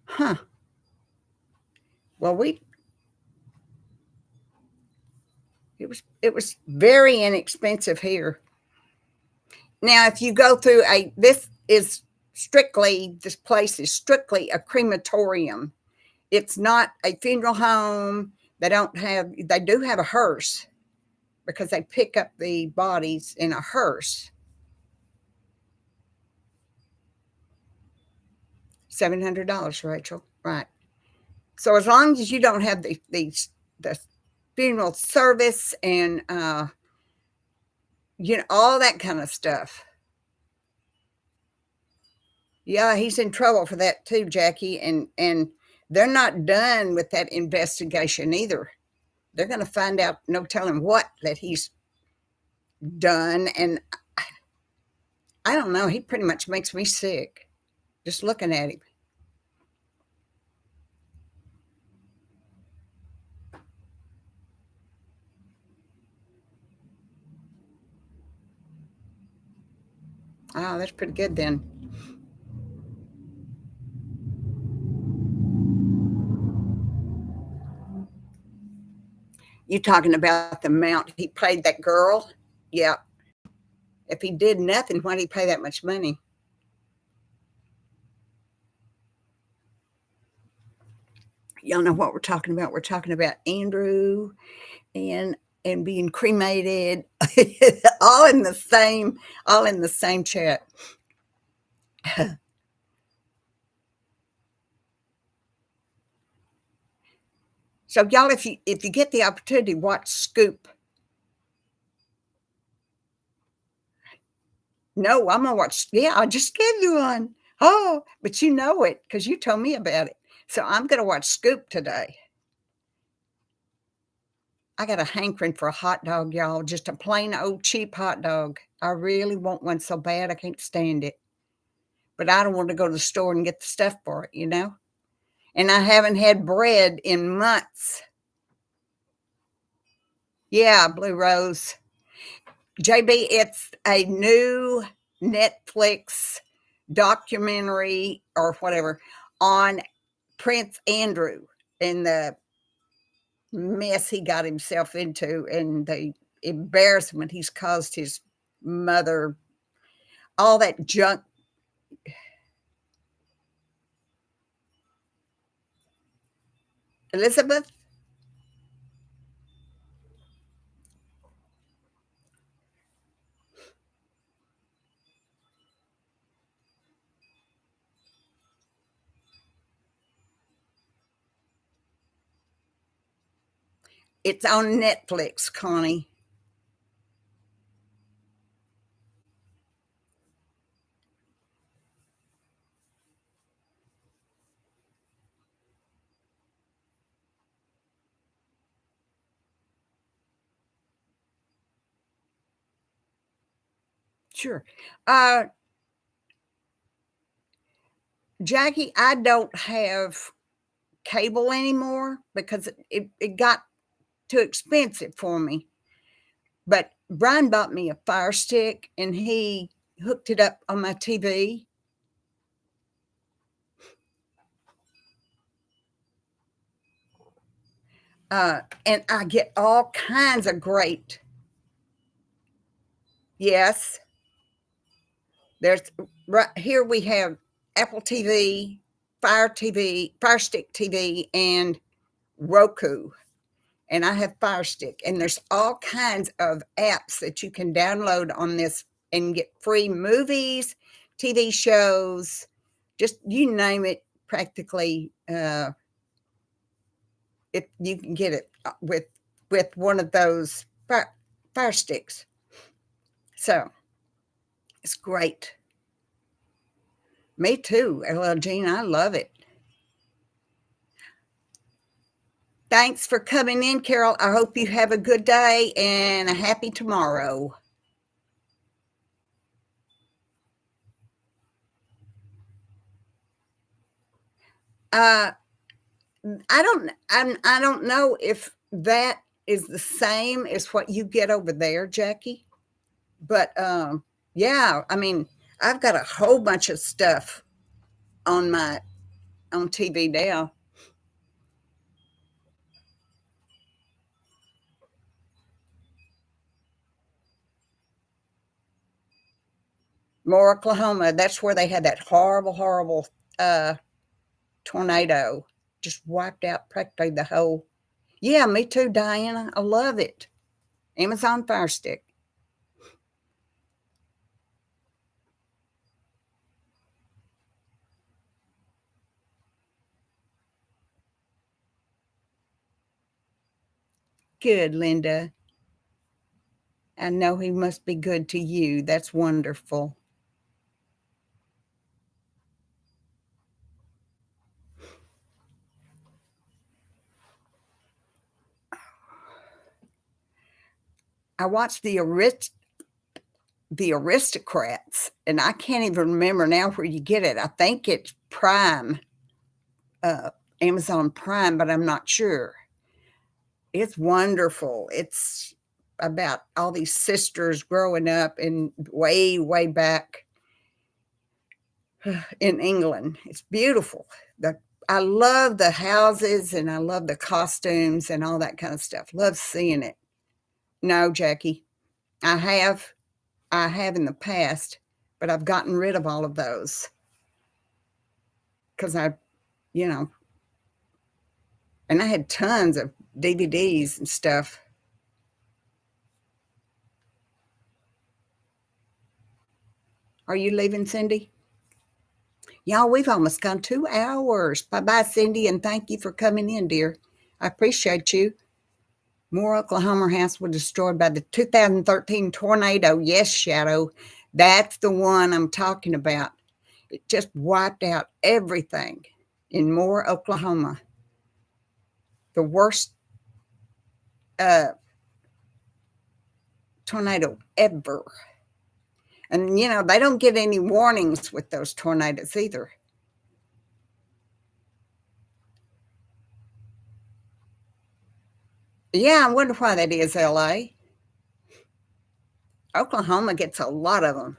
S1: Huh. Well, it was very inexpensive here. Now, if you go through this place is strictly a crematorium. It's not a funeral home. They do have a hearse because they pick up the bodies in a hearse. $700, Rachel. Right. So as long as you don't have the funeral service and all that kind of stuff. Yeah, he's in trouble for that too, Jackie, and they're not done with that investigation either. They're going to find out, no telling what that he's done, and I don't know. He pretty much makes me sick just looking at him. Oh, that's pretty good then. You talking about the amount he paid that girl? Yeah. If he did nothing, why'd he pay that much money? Y'all know what we're talking about. We're talking about Andrew and being cremated, all in the same chat. So y'all, if you get the opportunity, watch Scoop. No, I'm gonna watch. Yeah, I just gave you one. Oh, but you know it because you told me about it. So I'm gonna watch Scoop today. I got a hankering for a hot dog, y'all. Just a plain old cheap hot dog. I really want one so bad I can't stand it. But I don't want to go to the store and get the stuff for it, you know? And I haven't had bread in months. Yeah, Blue Rose. JB, it's a new Netflix documentary or whatever on Prince Andrew and the mess he got himself into and the embarrassment he's caused his mother, all that junk. Elizabeth, it's on Netflix, Connie. Sure. Uh, Jackie, I don't have cable anymore because it got too expensive for me. But Brian bought me a Fire Stick and he hooked it up on my TV. And I get all kinds of great. Yes, there's right here we have Apple TV, Fire TV, Fire Stick TV, and Roku. And I have Fire Stick, and there's all kinds of apps that you can download on this and get free movies, TV shows, just you name it. Practically, if you can get it with one of those fire sticks, so it's great. Me too, LL Jean. I love it. Thanks for coming in, Carol. I hope you have a good day and a happy tomorrow. Uh, I don't know if that is the same as what you get over there, Jackie. But yeah, I mean, I've got a whole bunch of stuff on my on TV now. More Oklahoma. That's where they had that horrible, horrible uh, tornado. Just wiped out practically the whole. Yeah, me too, Diana. I love it. Amazon Fire Stick. Good, Linda. I know he must be good to you. That's wonderful. I watched the Aristocrats, and I can't even remember now where you get it. I think it's Prime, uh, Amazon Prime, but I'm not sure. It's wonderful. It's about all these sisters growing up in way, way back in England. It's beautiful. I love the houses and I love the costumes and all that kind of stuff. Love seeing it. No, Jackie, I have I have in the past, but I've gotten rid of all of those because you know, and I had tons of DVDs and stuff. Are you leaving, Cindy? Y'all, we've almost gone 2 hours. Bye bye, Cindy, and thank you for coming in, dear. I appreciate you. Moore, Oklahoma house was destroyed by the 2013 tornado. Yes, Shadow. That's the one I'm talking about. It just wiped out everything in Moore, Oklahoma. The worst uh, tornado ever. And, they don't get any warnings with those tornadoes either. Yeah, I wonder why that is, LA. Oklahoma gets a lot of them.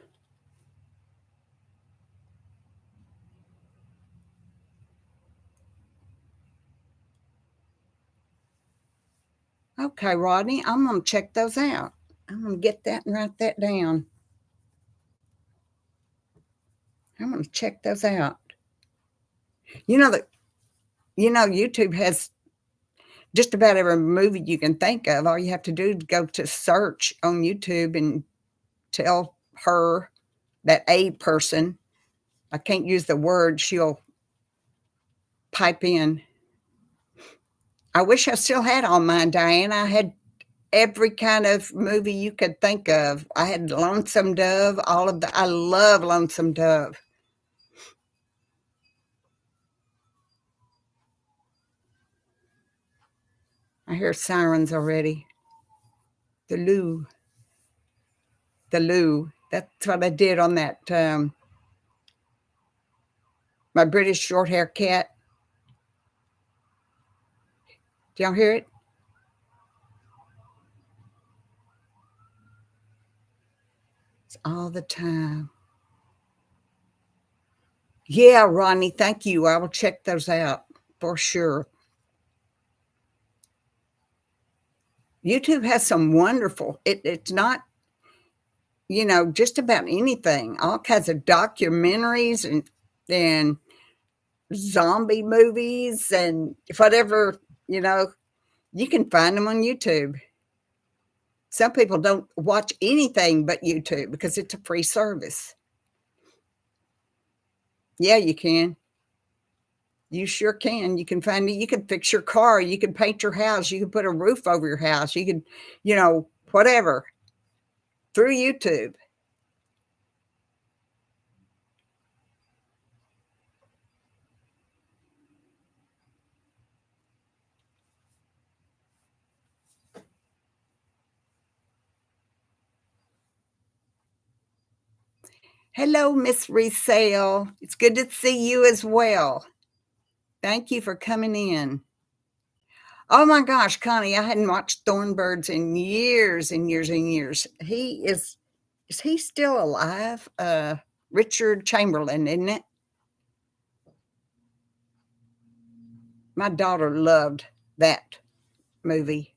S1: Okay, Rodney, I'm going to check those out. I'm going to get that and write that down. I'm going to check those out. You know that YouTube has just about every movie you can think of. All you have to do is go to search on YouTube and tell her, that a person, I can't use the word, she'll pipe in. I wish I still had all mine, Diane. I had every kind of movie you could think of. I had Lonesome Dove, I love Lonesome Dove. I hear sirens already. The loo. The loo. That's what I did on that, my British short hair cat. Do y'all hear it? It's all the time. Yeah, Ronnie, thank you. I will check those out for sure. YouTube has some wonderful, it's not, just about anything, all kinds of documentaries and zombie movies and whatever, you can find them on YouTube. Some people don't watch anything but YouTube because it's a free service. Yeah, you can. You sure can. You can find it. You can fix your car. You can paint your house. You can put a roof over your house. You can, whatever through YouTube. Hello, Miss Resale. It's good to see you as well. Thank you for coming in. Oh my gosh, Connie, I hadn't watched Thornbirds in years and years and years. Is he still alive? Richard Chamberlain, isn't it? My daughter loved that movie.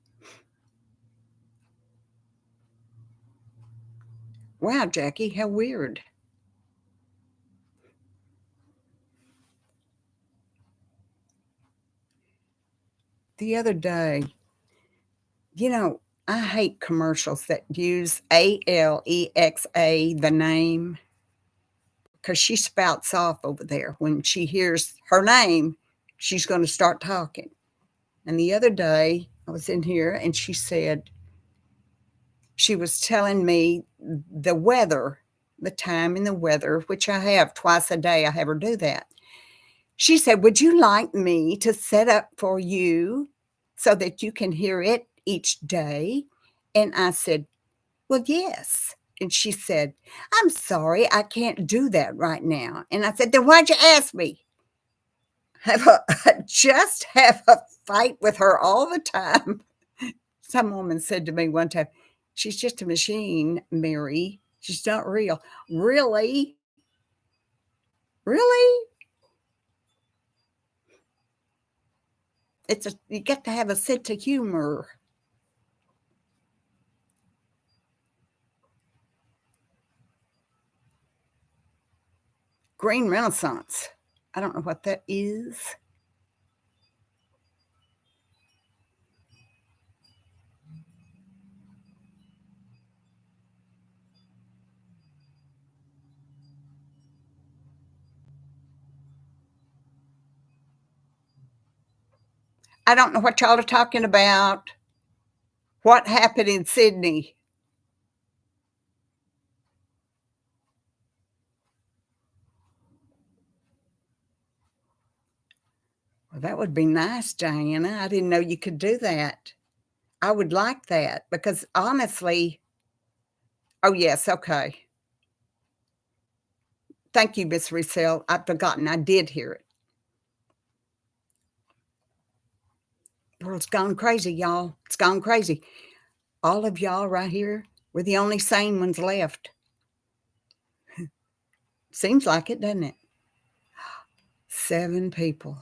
S1: Wow, Jackie, how weird. The other day, I hate commercials that use Alexa, the name, because she spouts off over there. When she hears her name, she's going to start talking. And the other day, I was in here and she was telling me the weather, the time and the weather, which I have twice a day. I have her do that. She said, "Would you like me to set up for you so that you can hear it each day?" And I said, "Well, yes." And she said, "I'm sorry, I can't do that right now." And I said, "Then why'd you ask me?" Just have a fight with her all the time. Some woman said to me one time, "She's just a machine, Mary. She's not real." Really? Really? You got to have a sense of humor. Green Renaissance. I don't know what that is. I don't know what y'all are talking about. What happened in Sydney? Well, that would be nice, Diana. I didn't know you could do that. I would like that because honestly, oh, yes, okay. Thank you, Miss Resell. I've forgotten. I did hear it. The world's gone crazy, y'all. It's gone crazy. All of y'all right here, we're the only sane ones left. Seems like it, doesn't it? 7 people.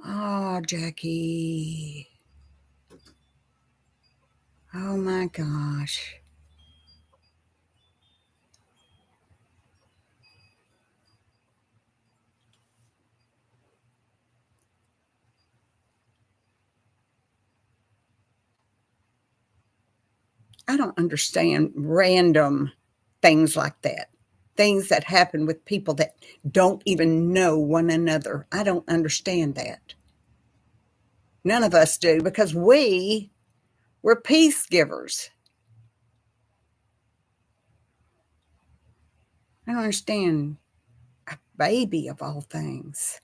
S1: Oh, Jackie. Oh my gosh. I don't understand random things like that. Things that happen with people that don't even know one another. I don't understand that. None of us do because we're peace givers. I don't understand a baby of all things.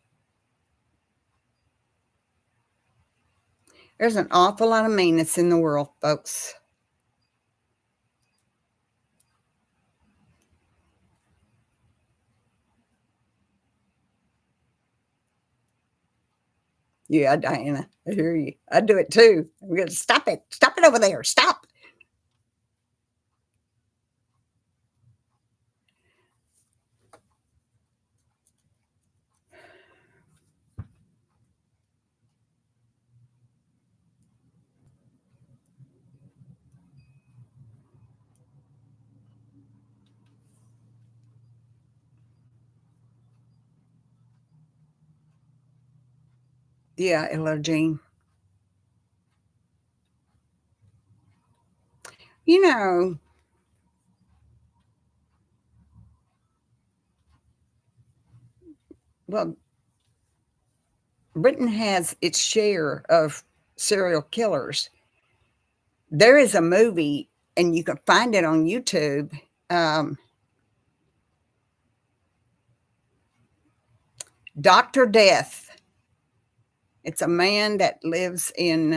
S1: There's an awful lot of meanness in the world, folks. Yeah, Diana, I hear you. I do it too. I'm going to stop it. Stop it over there. Stop. Yeah, Ella Jean. You know, well, Britain has its share of serial killers. There is a movie, and you can find it on YouTube. Dr. Death. It's a man that lives in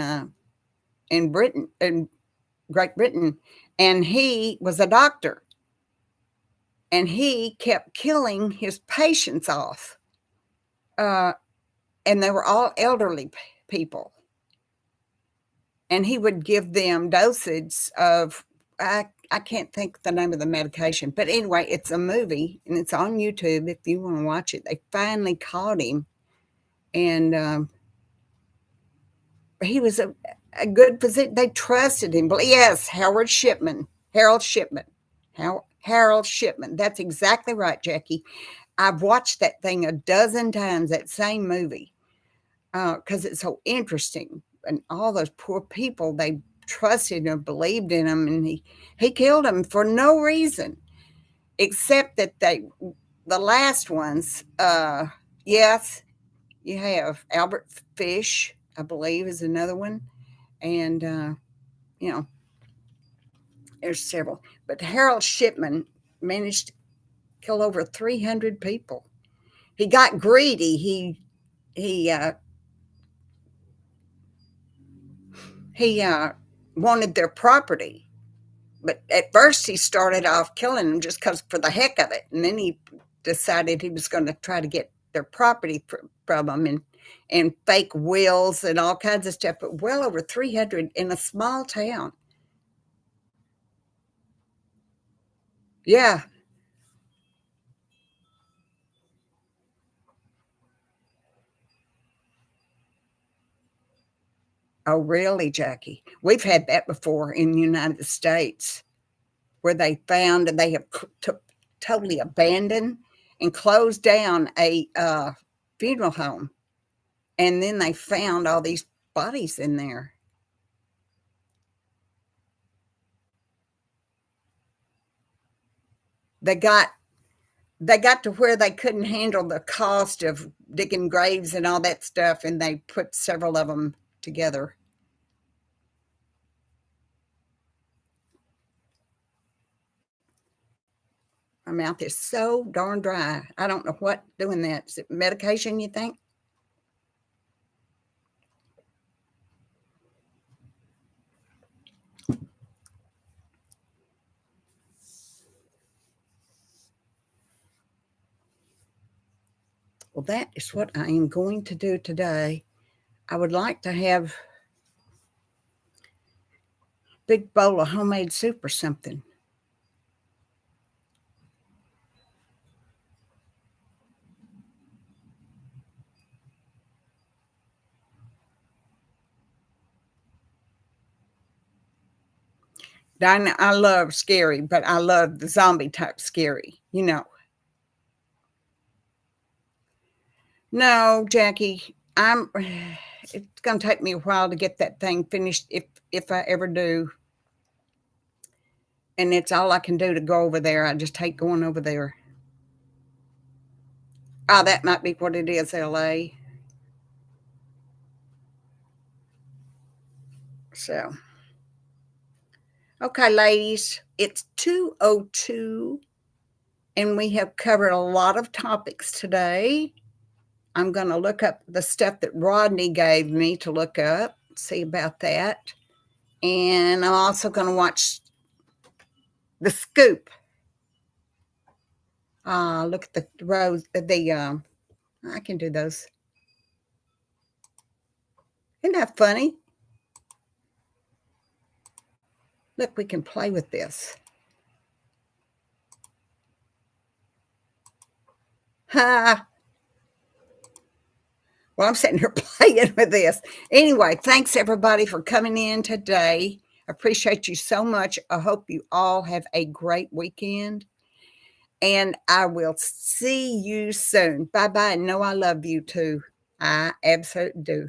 S1: Britain, in Great Britain, and he was a doctor, and he kept killing his patients off, uh, and they were all elderly people, and he would give them dosage of I can't think of the name of the medication, but anyway, it's a movie and it's on YouTube if you want to watch it. They finally caught him, and he was a good physician. They trusted him. But yes, Howard Shipman, Harold Shipman, Harold Shipman. That's exactly right, Jackie. I've watched that thing a dozen times. That same movie because it's so interesting, and all those poor people they trusted and believed in him, and he killed them for no reason except that the last ones. Yes, you have Albert Fish, I believe, is another one, and you know, there's several. But Harold Shipman managed to kill over 300 people. He got greedy. He he wanted their property, but at first he started off killing them just because for the heck of it, and then he decided he was going to try to get their property from them and fake wills and all kinds of stuff. But well over 300 in a small town. Yeah. Oh, really, Jackie? We've had that before in the United States where they found and they have totally abandoned and closed down a funeral home. And then they found all these bodies in there. They got they got to where they couldn't handle the cost of digging graves and all that stuff, and they put several of them together. My mouth is so darn dry. I don't know what doing that. Is it medication, you think? Well, that is what I am going to do today. I would like to have a big bowl of homemade soup or something. I love scary, but I love the zombie type scary, you know. No, Jackie, it's gonna take me a while to get that thing finished if I ever do. And it's all I can do to go over there. I just hate going over there. Oh, that might be what it is, LA. So, okay, ladies, it's 2:02 and we have covered a lot of topics today. I'm going to look up the stuff that Rodney gave me to look up, see about that. And I'm also going to watch The Scoop. Look at the rows, I can do those. Isn't that funny? Look, we can play with this. Ha! Well, I'm sitting here playing with this. Anyway, thanks everybody for coming in today. Appreciate you so much. I hope you all have a great weekend. And I will see you soon. Bye-bye. And know I love you too. I absolutely do.